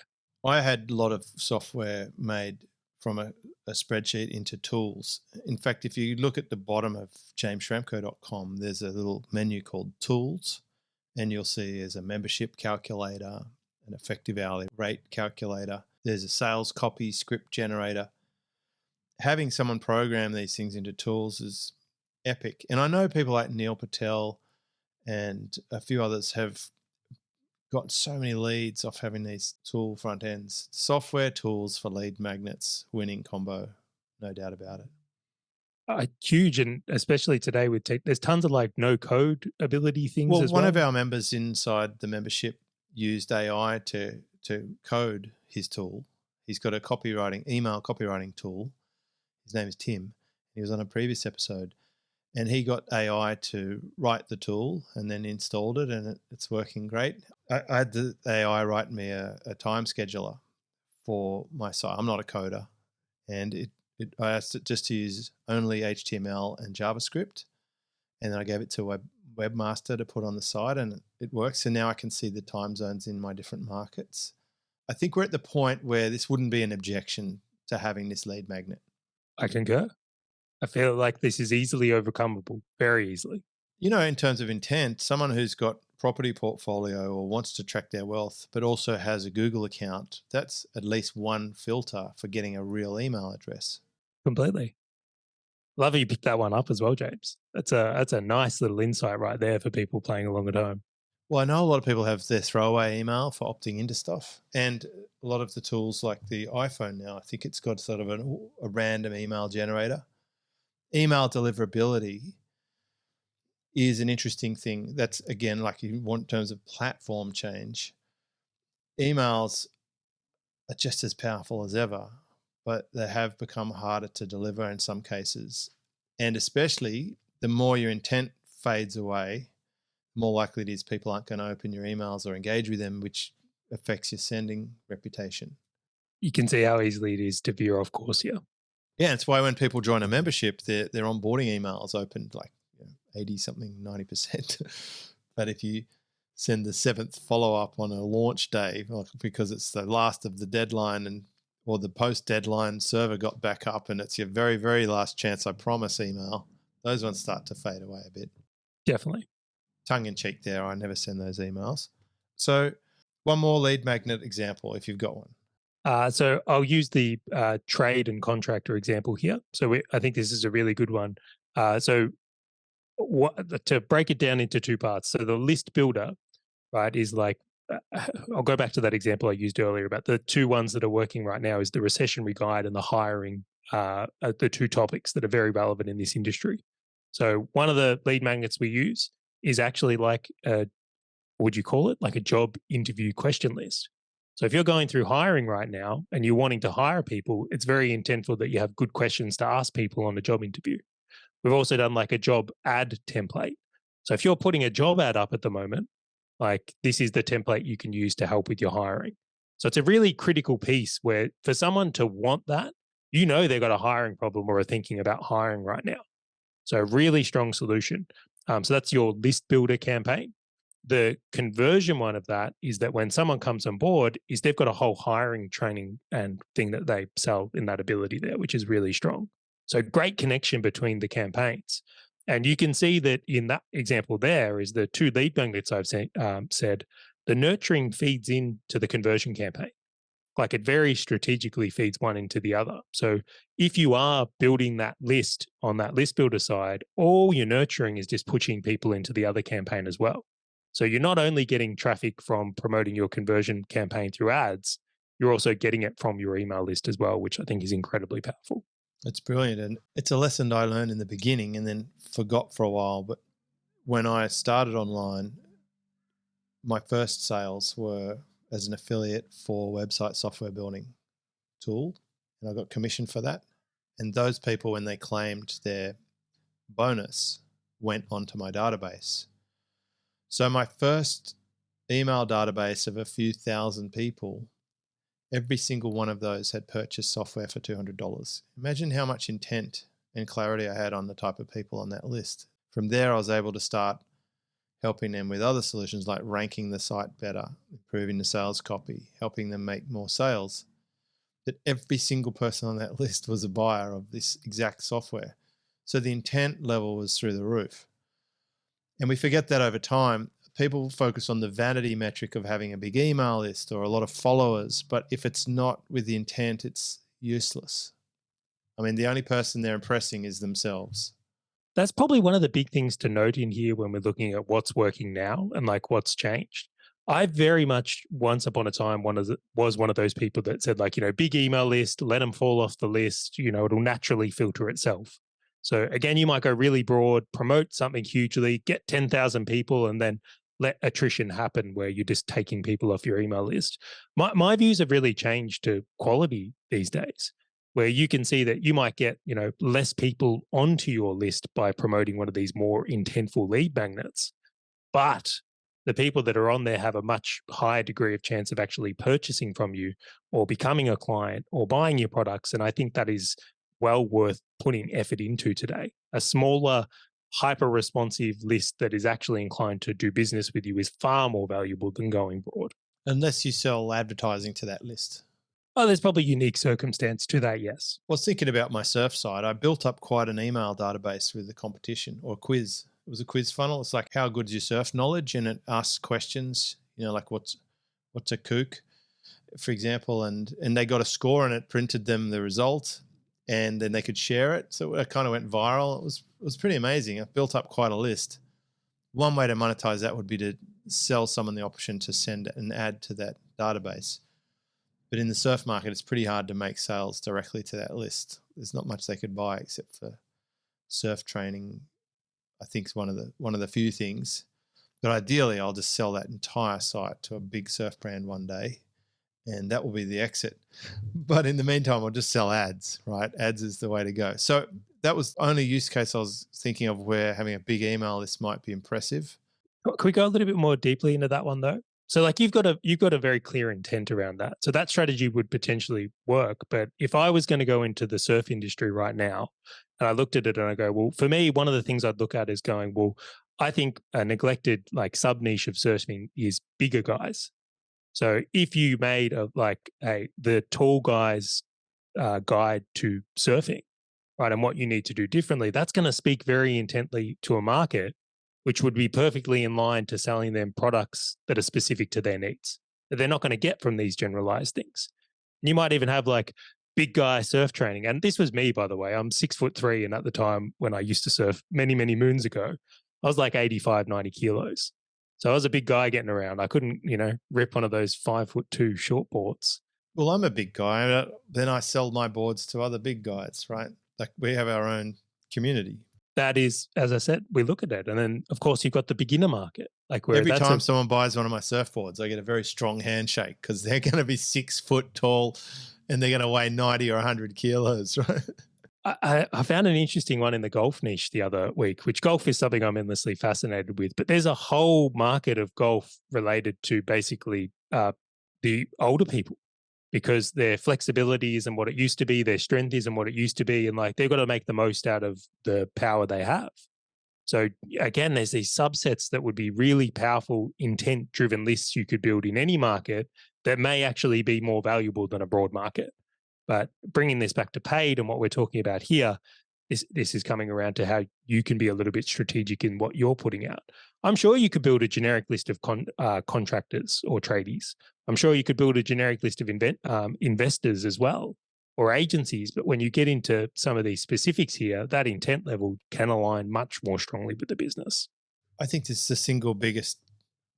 I had a lot of software made from a spreadsheet into tools. In fact, if you look at the bottom of jamesschramko.com, there's a little menu called Tools, and you'll see there's a membership calculator, an effective hourly rate calculator. There's a sales copy script generator. Having someone program these things into tools is epic. And I know people like Neil Patel and a few others have got so many leads off having these tool front ends. Software tools for lead magnets, winning combo, no doubt about it. Huge, and especially today with there's tons of like no code ability things. Well, as well. One of our members inside the membership used AI to code his tool. He's got a email copywriting tool. His name is Tim. He was on a previous episode. And he got AI to write the tool and then installed it, and it's working great. I had the AI write me a time scheduler for my site. I'm not a coder, and I asked it just to use only HTML and JavaScript, and then I gave it to a webmaster to put on the site, and it works. So now I can see the time zones in my different markets. I think we're at the point where this wouldn't be an objection to having this lead magnet. I concur. I feel like this is easily overcomable, very easily. You know, in terms of intent, someone who's got property portfolio or wants to track their wealth, but also has a Google account, that's at least one filter for getting a real email address. Completely. Love how you picked that one up as well, James. That's a nice little insight right there for people playing along at home. Well, I know a lot of people have their throwaway email for opting into stuff. And a lot of the tools like the iPhone now, I think it's got sort of a random email generator. Email deliverability is an interesting thing. That's, again, like you want in terms of platform change. Emails are just as powerful as ever, but they have become harder to deliver in some cases. And especially the more your intent fades away, the more likely it is people aren't going to open your emails or engage with them, which affects your sending reputation. You can see how easily it is to veer off course here. Yeah, it's why when people join a membership, their onboarding emails opened like 80 something, 90%. But if you send the 7th follow-up on a launch day, because it's the last of the deadline or the post-deadline server got back up and it's your very, very last chance, I promise email, those ones start to fade away a bit. Definitely. Tongue-in-cheek there, I never send those emails. So one more lead magnet example, if you've got one. So I'll use the trade and contractor example here. So I think this is a really good one. So to break it down into two parts. So the list builder, right, is like, I'll go back to that example I used earlier about the two ones that are working right now is the recessionary guide and the hiring, the two topics that are very relevant in this industry. So one of the lead magnets we use is actually like, what would you call it? Like a job interview question list. So if you're going through hiring right now and you're wanting to hire people, it's very intentful that you have good questions to ask people on a job interview. We've also done like a job ad template. So if you're putting a job ad up at the moment, like this is the template you can use to help with your hiring. So it's a really critical piece where for someone to want that, you know they've got a hiring problem or are thinking about hiring right now. So really strong solution. So that's your list builder campaign. The conversion one of that is that when someone comes on board, is they've got a whole hiring training and thing that they sell in that ability there, which is really strong. So great connection between the campaigns. And you can see that in that example there is the two lead magnets I've said, the nurturing feeds into the conversion campaign. Like it very strategically feeds one into the other. So if you are building that list on that list builder side, all your nurturing is just pushing people into the other campaign as well. So you're not only getting traffic from promoting your conversion campaign through ads, you're also getting it from your email list as well, which I think is incredibly powerful. It's brilliant. And it's a lesson I learned in the beginning and then forgot for a while. But when I started online, my first sales were as an affiliate for website software building tool. And I got commission for that. And those people, when they claimed their bonus, went onto my database. So my first email database of a few thousand people, every single one of those had purchased software for $200. Imagine how much intent and clarity I had on the type of people on that list. From there, I was able to start helping them with other solutions like ranking the site better, improving the sales copy, helping them make more sales. That every single person on that list was a buyer of this exact software. So the intent level was through the roof. And we forget that over time. People focus on the vanity metric of having a big email list or a lot of followers, but if it's not with the intent, it's useless. I mean, the only person they're impressing is themselves. That's probably one of the big things to note in here when we're looking at what's working now and like what's changed. I very much once upon a time was one of those people that said like, big email list, let them fall off the list, it'll naturally filter itself. So again, you might go really broad, promote something hugely, get 10,000 people and then let attrition happen where you're just taking people off your email list. My views have really changed to quality these days, where you can see that you might get, less people onto your list by promoting one of these more intentful lead magnets. But the people that are on there have a much higher degree of chance of actually purchasing from you or becoming a client or buying your products. And I think that is well worth putting effort into today. A smaller, hyper responsive list that is actually inclined to do business with you is far more valuable than going broad. Unless you sell advertising to that list. Oh, there's probably unique circumstance to that, yes. I was thinking about my surf site. I built up quite an email database with a competition or a quiz. It was a quiz funnel. It's like, how good is your surf knowledge? And it asks questions, like what's a kook, for example, and they got a score and it printed them the result and then they could share it. So it kind of went viral. It was pretty amazing. I built up quite a list. One way to monetize that would be to sell someone the option to send an ad to that database. But in the surf market, it's pretty hard to make sales directly to that list. There's not much they could buy except for surf training. I think is one of the few things. But ideally, I'll just sell that entire site to a big surf brand one day, and that will be the exit. But in the meantime, I'll just sell ads, right? Ads is the way to go. So that was the only use case I was thinking of where having a big email list might be impressive. Can we go a little bit more deeply into that one though? So like you've got a very clear intent around that. So that strategy would potentially work. But if I was going to go into the surf industry right now and I looked at it and I go, well, for me, one of the things I'd look at is going, well, I think a neglected like sub niche of surfing is bigger guys. So if you made the tall guys guide to surfing, right, and what you need to do differently, that's going to speak very intently to a market which would be perfectly in line to selling them products that are specific to their needs that they're not going to get from these generalized things. And you might even have like big guy surf training. And this was me, by the way. I'm 6'3". And at the time when I used to surf many, many moons ago, I was like 85, 90 kilos. So I was a big guy getting around. I couldn't, rip one of those 5'2" short boards. Well, I'm a big guy. Then I sell my boards to other big guys, right? Like we have our own community. That is, as I said, we look at it. And then, of course, you've got the beginner market. Like where every time someone buys one of my surfboards, I get a very strong handshake because they're going to be 6 foot tall and they're going to weigh 90 or 100 kilos, right? I found an interesting one in the golf niche the other week, which golf is something I'm endlessly fascinated with. But there's a whole market of golf related to basically the older people, because their flexibility isn't what it used to be, their strength isn't what it used to be, and like they've got to make the most out of the power they have. So again, there's these subsets that would be really powerful, intent-driven lists you could build in any market that may actually be more valuable than a broad market. But bringing this back to paid and what we're talking about here, this is coming around to how you can be a little bit strategic in what you're putting out. I'm sure you could build a generic list of contractors or tradies. I'm sure you could build a generic list of investors as well, or agencies. But when you get into some of these specifics here, that intent level can align much more strongly with the business. I think this is the single biggest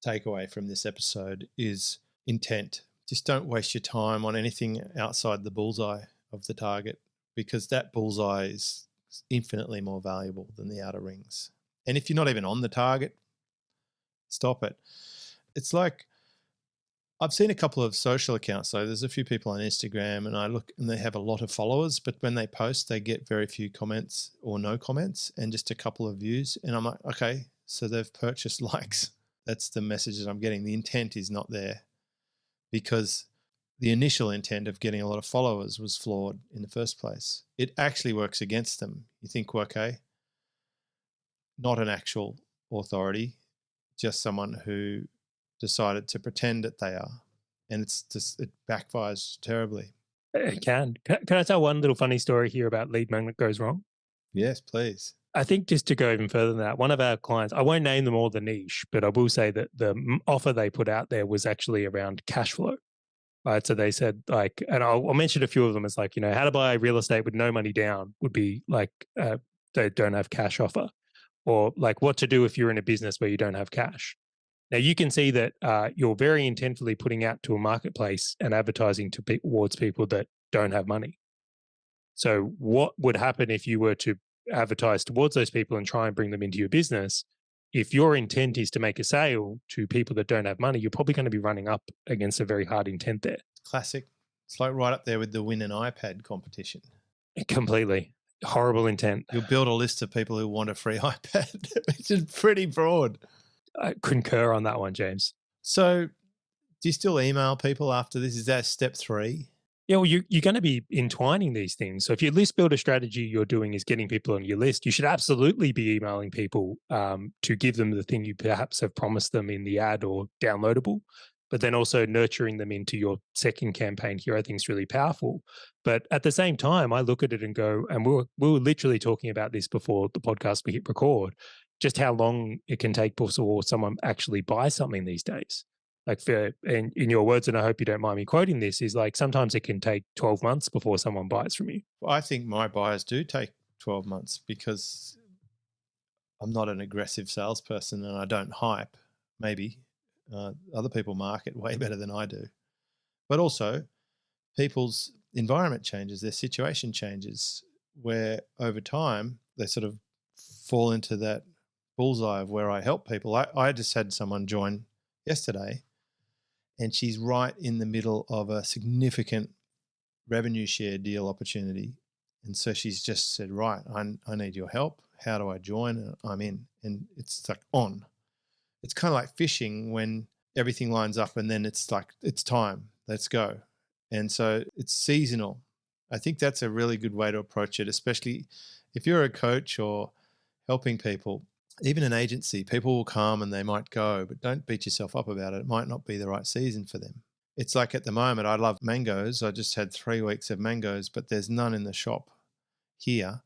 takeaway from this episode is intent. Just don't waste your time on anything outside the bullseye of the target, because that bullseye is infinitely more valuable than the outer rings. And if you're not even on the target, stop it. It's like, I've seen a couple of social accounts. So there's a few people on Instagram and I look and they have a lot of followers, but when they post, they get very few comments or no comments and just a couple of views. And I'm like, okay, so they've purchased likes. That's the message that I'm getting. The intent is not there, because the initial intent of getting a lot of followers was flawed in the first place. It actually works against them. You think, well, okay, not an actual authority, just someone who decided to pretend that they are. And it backfires terribly. It can. Can I tell one little funny story here about lead magnet goes wrong? Yes, please. I think just to go even further than that, one of our clients, I won't name them all the niche, but I will say that the offer they put out there was actually around cash flow. Right. So they said like, and I'll mention a few of them as like, how to buy real estate with no money down would be like, they don't have cash offer, or like what to do if you're in a business where you don't have cash. Now you can see that you're very intentfully putting out to a marketplace and advertising towards people that don't have money. So what would happen if you were to advertise towards those people and try and bring them into your business? If your intent is to make a sale to people that don't have money, you're probably going to be running up against a very hard intent there. Classic. It's like right up there with the win an iPad competition. Completely. Horrible intent. You'll build a list of people who want a free iPad, which is pretty broad. I concur on that one, James. So do you still email people after this? Is that step 3? Yeah, well, you're going to be entwining these things. So if your list builder strategy you're doing is getting people on your list, you should absolutely be emailing people to give them the thing you perhaps have promised them in the ad or downloadable, but then also nurturing them into your second campaign here, I think is really powerful. But at the same time, I look at it and go, and we were literally talking about this before the podcast we hit record, just how long it can take before someone actually buys something these days. Like in your words, and I hope you don't mind me quoting this, is like sometimes it can take 12 months before someone buys from you. Well, I think my buyers do take 12 months because I'm not an aggressive salesperson and I don't hype. Maybe other people market way better than I do. But also, people's environment changes, their situation changes, where over time they sort of fall into that bullseye of where I help people. I just had someone join yesterday, and she's right in the middle of a significant revenue share deal opportunity. And so she's just said, right, I need your help. How do I join? And I'm in. And it's like on. It's kind of like fishing when everything lines up and then it's like, it's time, let's go. And so it's seasonal. I think that's a really good way to approach it, especially if you're a coach or helping people. Even an agency, people will come and they might go, but don't beat yourself up about it. It might not be the right season for them. It's like at the moment, I love mangoes. I just had 3 weeks of mangoes, but there's none in the shop here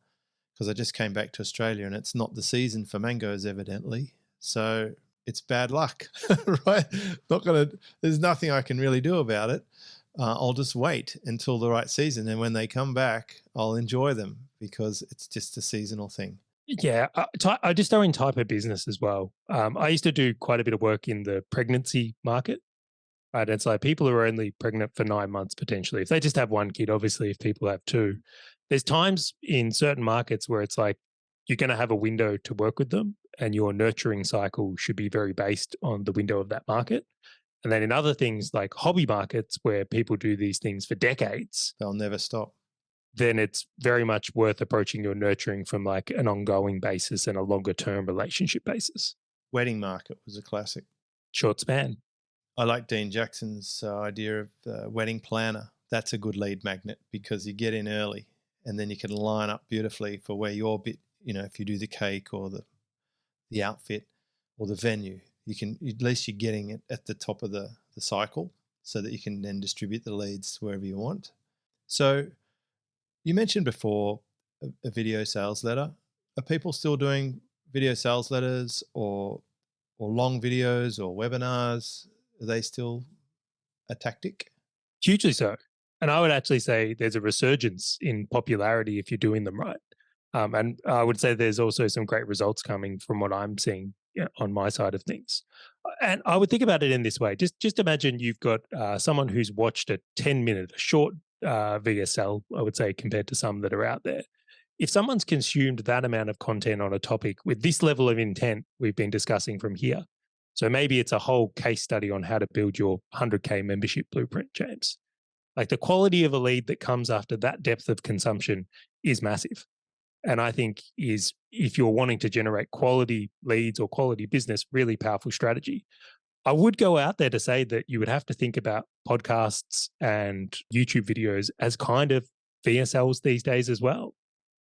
because I just came back to Australia and it's not the season for mangoes, evidently. So it's bad luck, right? There's nothing I can really do about it. I'll just wait until the right season. And when they come back, I'll enjoy them because it's just a seasonal thing. Yeah, I just throw in type of business as well. I used to do quite a bit of work in the pregnancy market. Right. It's like people who are only pregnant for 9 months potentially. If they just have one kid, obviously, if people have two, there's times in certain markets where it's like you're going to have a window to work with them and your nurturing cycle should be very based on the window of that market. And then in other things like hobby markets where people do these things for decades, they'll never stop. Then it's very much worth approaching your nurturing from like an ongoing basis and a longer term relationship basis. Wedding market was a classic. Short span. I like Dean Jackson's idea of the wedding planner. That's a good lead magnet because you get in early and then you can line up beautifully for where your bit, if you do the cake or the outfit or the venue, at least you're getting it at the top of the cycle so that you can then distribute the leads wherever you want. So you mentioned before a video sales letter. Are people still doing video sales letters or long videos or webinars? Are they still a tactic? Hugely so. And I would actually say there's a resurgence in popularity if you're doing them right. And I would say there's also some great results coming from what I'm seeing on my side of things. And I would think about it in this way. Just imagine you've got someone who's watched a 10-minute, a short VSL, I would say, compared to some that are out there. If someone's consumed that amount of content on a topic with this level of intent we've been discussing from here, so maybe it's a whole case study on how to build your 100K membership blueprint, James. Like the quality of a lead that comes after that depth of consumption is massive. And I think is, if you're wanting to generate quality leads or quality business, really powerful strategy. I would go out there to say that you would have to think about podcasts and YouTube videos as kind of VSLs these days as well.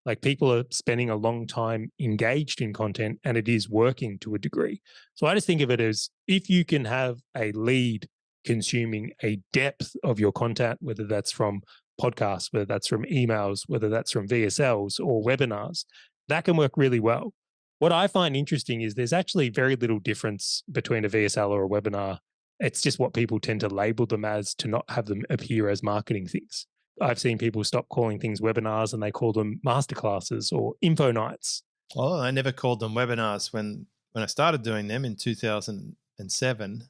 Like people are spending a long time engaged in content and it is working to a degree. So I just think of it as if you can have a lead consuming a depth of your content, whether that's from podcasts, whether that's from emails, whether that's from VSLs or webinars, that can work really well. What I find interesting is there's actually very little difference between a VSL or a webinar. It's just what people tend to label them as to not have them appear as marketing things. I've seen people stop calling things webinars and they call them masterclasses or info nights. Well, I never called them webinars. When I started doing them in 2007,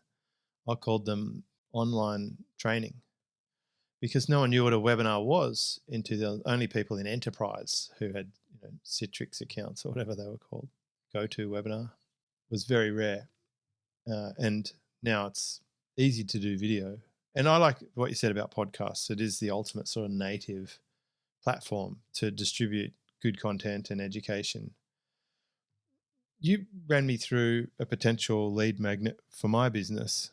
I called them online training because no one knew what a webinar was only people in enterprise who had Citrix accounts or whatever they were called. GoToWebinar was very rare. And now it's easy to do video. And I like what you said about podcasts. It is the ultimate sort of native platform to distribute good content and education. You ran me through a potential lead magnet for my business.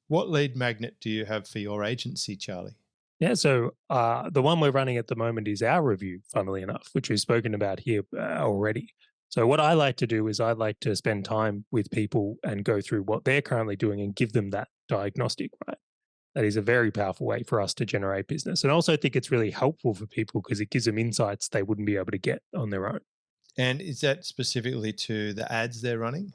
What lead magnet do you have for your agency, Charlie? Yeah, so the one we're running at the moment is our review, funnily enough, which we've spoken about here already. So what I like to do is I like to spend time with people and go through what they're currently doing and give them that diagnostic, right? That is a very powerful way for us to generate business. And I also think it's really helpful for people because it gives them insights they wouldn't be able to get on their own. And is that specifically to the ads they're running?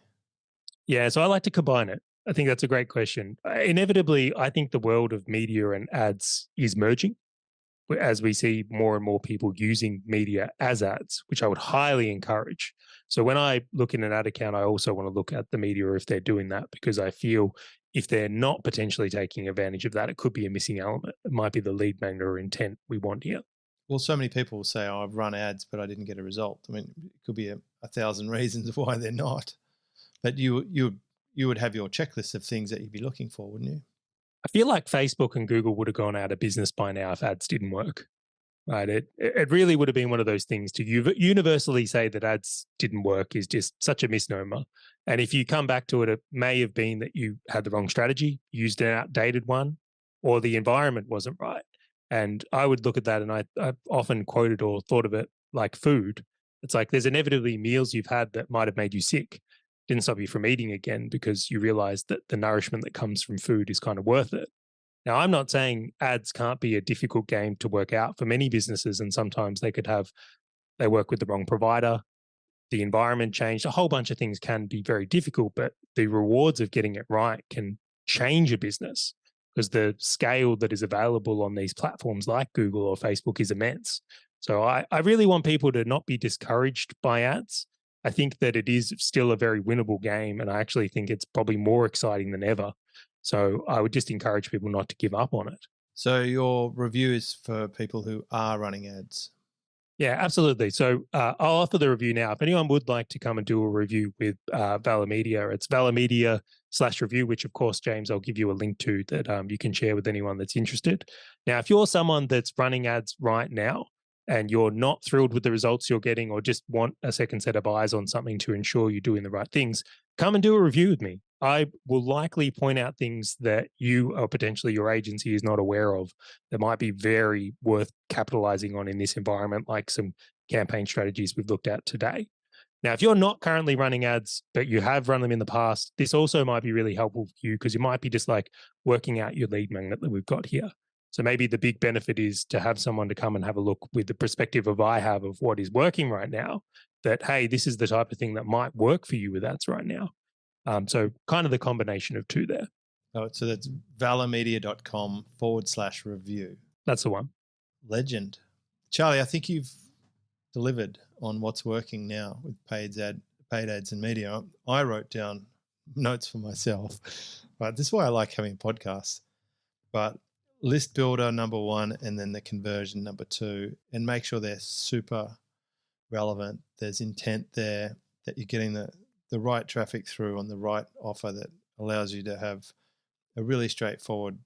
Yeah, so I like to combine it. I think that's a great question. Inevitably, I think the world of media and ads is merging as we see more and more people using media as ads, which I would highly encourage. So when I look in an ad account, I also want to look at the media if they're doing that, because I feel if they're not potentially taking advantage of that, it could be a missing element. It might be the lead magnet or intent we want here. Well, so many people say, "Oh, I've run ads, but I didn't get a result." I mean, it could be a thousand reasons why they're not. But you would have your checklist of things that you'd be looking for, wouldn't you? I feel like Facebook and Google would have gone out of business by now if ads didn't work. Right. It really would have been one of those things to universally say that ads didn't work is just such a misnomer. And if you come back to it, it may have been that you had the wrong strategy, used an outdated one, or the environment wasn't right. And I would look at that and I've often quoted or thought of it like food. It's like there's inevitably meals you've had that might have made you sick, didn't stop you from eating again because you realize that the nourishment that comes from food is kind of worth it. Now, I'm not saying ads can't be a difficult game to work out for many businesses, and sometimes they work with the wrong provider, the environment changed, a whole bunch of things can be very difficult, but the rewards of getting it right can change a business because the scale that is available on these platforms like Google or Facebook is immense. So I really want people to not be discouraged by ads. I think that it is still a very winnable game, and I actually think it's probably more exciting than ever. So I would just encourage people not to give up on it. So your review is for people who are running ads. Yeah, absolutely. So I'll offer the review now. If anyone would like to come and do a review with Valor Media, it's Valor Media/review, which of course, James, I'll give you a link to that you can share with anyone that's interested. Now, if you're someone that's running ads right now and you're not thrilled with the results you're getting or just want a second set of eyes on something to ensure you're doing the right things, come and do a review with me. I will likely point out things that you or potentially your agency is not aware of that might be very worth capitalizing on in this environment, like some campaign strategies we've looked at today. Now, if you're not currently running ads, but you have run them in the past, this also might be really helpful for you because you might be just like working out your lead magnet that we've got here. So maybe the big benefit is to have someone to come and have a look with the perspective of I have of what is working right now, that, hey, this is the type of thing that might work for you with ads right now. So kind of the combination of two there. Oh, so that's valormedia.com/review. That's the one. Legend. Charlie, I think you've delivered on what's working now with paid ads and media. I wrote down notes for myself. Right, this is why I like having a podcast. But list builder number one, and then the conversion number two, and make sure they're super relevant. There's intent there, that you're getting the right traffic through on the right offer that allows you to have a really straightforward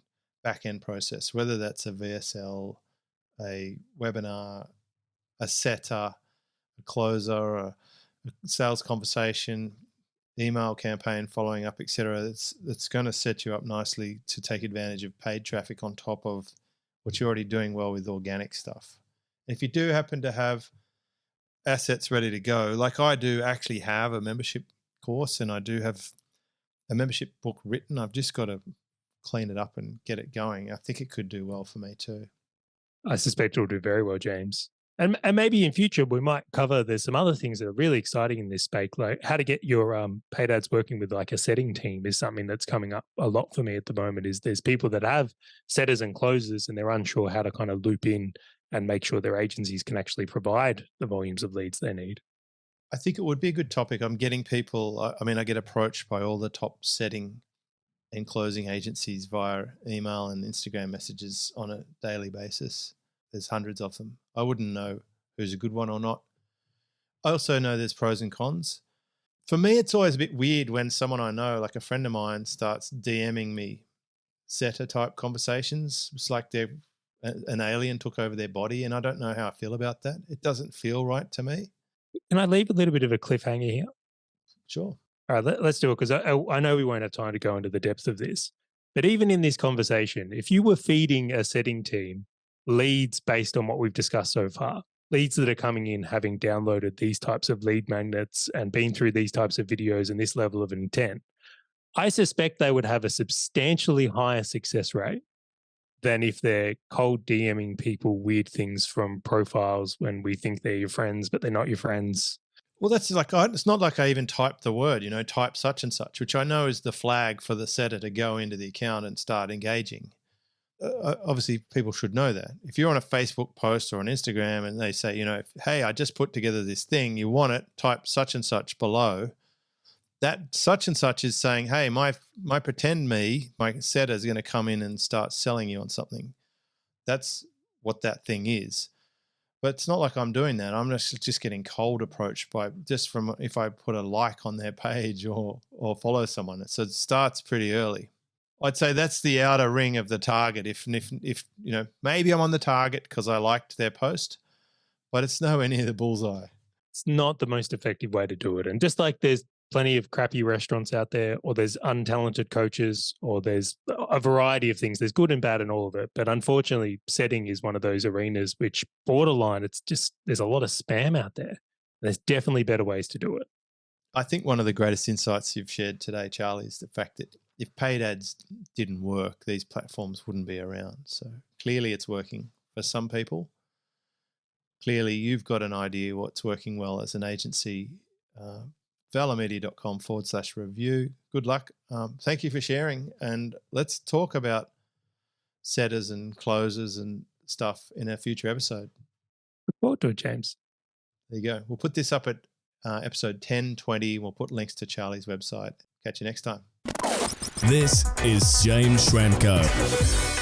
back-end process, whether that's a VSL, a webinar, a setter, a closer, a sales conversation, email campaign, following up, etc. That's going to set you up nicely to take advantage of paid traffic on top of what you're already doing well with organic stuff. If you do happen to have assets ready to go, like I do actually have a membership course and I do have a membership book written. I've just got to clean it up and get it going. I think it could do well for me too. I suspect it'll do very well, James. And maybe in future we might cover. There's some other things that are really exciting in this space, like how to get your paid ads working with like a setting team is something that's coming up a lot for me at the moment. Is there's people that have setters and closers and they're unsure how to kind of loop in and make sure their agencies can actually provide the volumes of leads they need. I think it would be a good topic. I'm getting people, I mean, I get approached by all the top setting and closing agencies via email and Instagram messages on a daily basis. There's hundreds of them. I wouldn't know who's a good one or not. I also know there's pros and cons. For me, it's always a bit weird when someone I know, like a friend of mine, starts DMing me setter type conversations. It's like an alien took over their body, and I don't know how I feel about that. It doesn't feel right to me. Can I leave a little bit of a cliffhanger here? Sure. All right, let's do it, because I know we won't have time to go into the depth of this. But even in this conversation, if you were feeding a setting team leads based on what we've discussed so far, leads that are coming in having downloaded these types of lead magnets and been through these types of videos and this level of intent, I suspect they would have a substantially higher success rate than if they're cold DMing people weird things from profiles when we think they're your friends, but they're not your friends. Well, that's like, it's not like I even typed the word, type such and such, which I know is the flag for the setter to go into the account and start engaging. Obviously, people should know that. If you're on a Facebook post or on Instagram and they say, hey, I just put together this thing, you want it, type such and such below. That such and such is saying, hey, my pretend me, my setter is going to come in and start selling you on something. That's what that thing is. But it's not like I'm doing that. I'm just getting cold approached by just from if I put a like on their page or follow someone. So it starts pretty early. I'd say that's the outer ring of the target. If maybe I'm on the target because I liked their post, but it's nowhere near the bullseye. It's not the most effective way to do it. And just like there's plenty of crappy restaurants out there, or there's untalented coaches, or there's a variety of things. There's good and bad in all of it. But unfortunately, setting is one of those arenas which borderline, it's just, there's a lot of spam out there. There's definitely better ways to do it. I think one of the greatest insights you've shared today, Charlie, is the fact that if paid ads didn't work, these platforms wouldn't be around. So clearly it's working for some people. Clearly you've got an idea what's working well as an agency. valormedia.com/review. Good luck. Thank you for sharing, and let's talk about setters and closers and stuff in a future episode. Look forward to it, James. There you go. We'll put this up at episode 10, 20. We'll put links to Charlie's website. Catch you next time. This is James Schramko.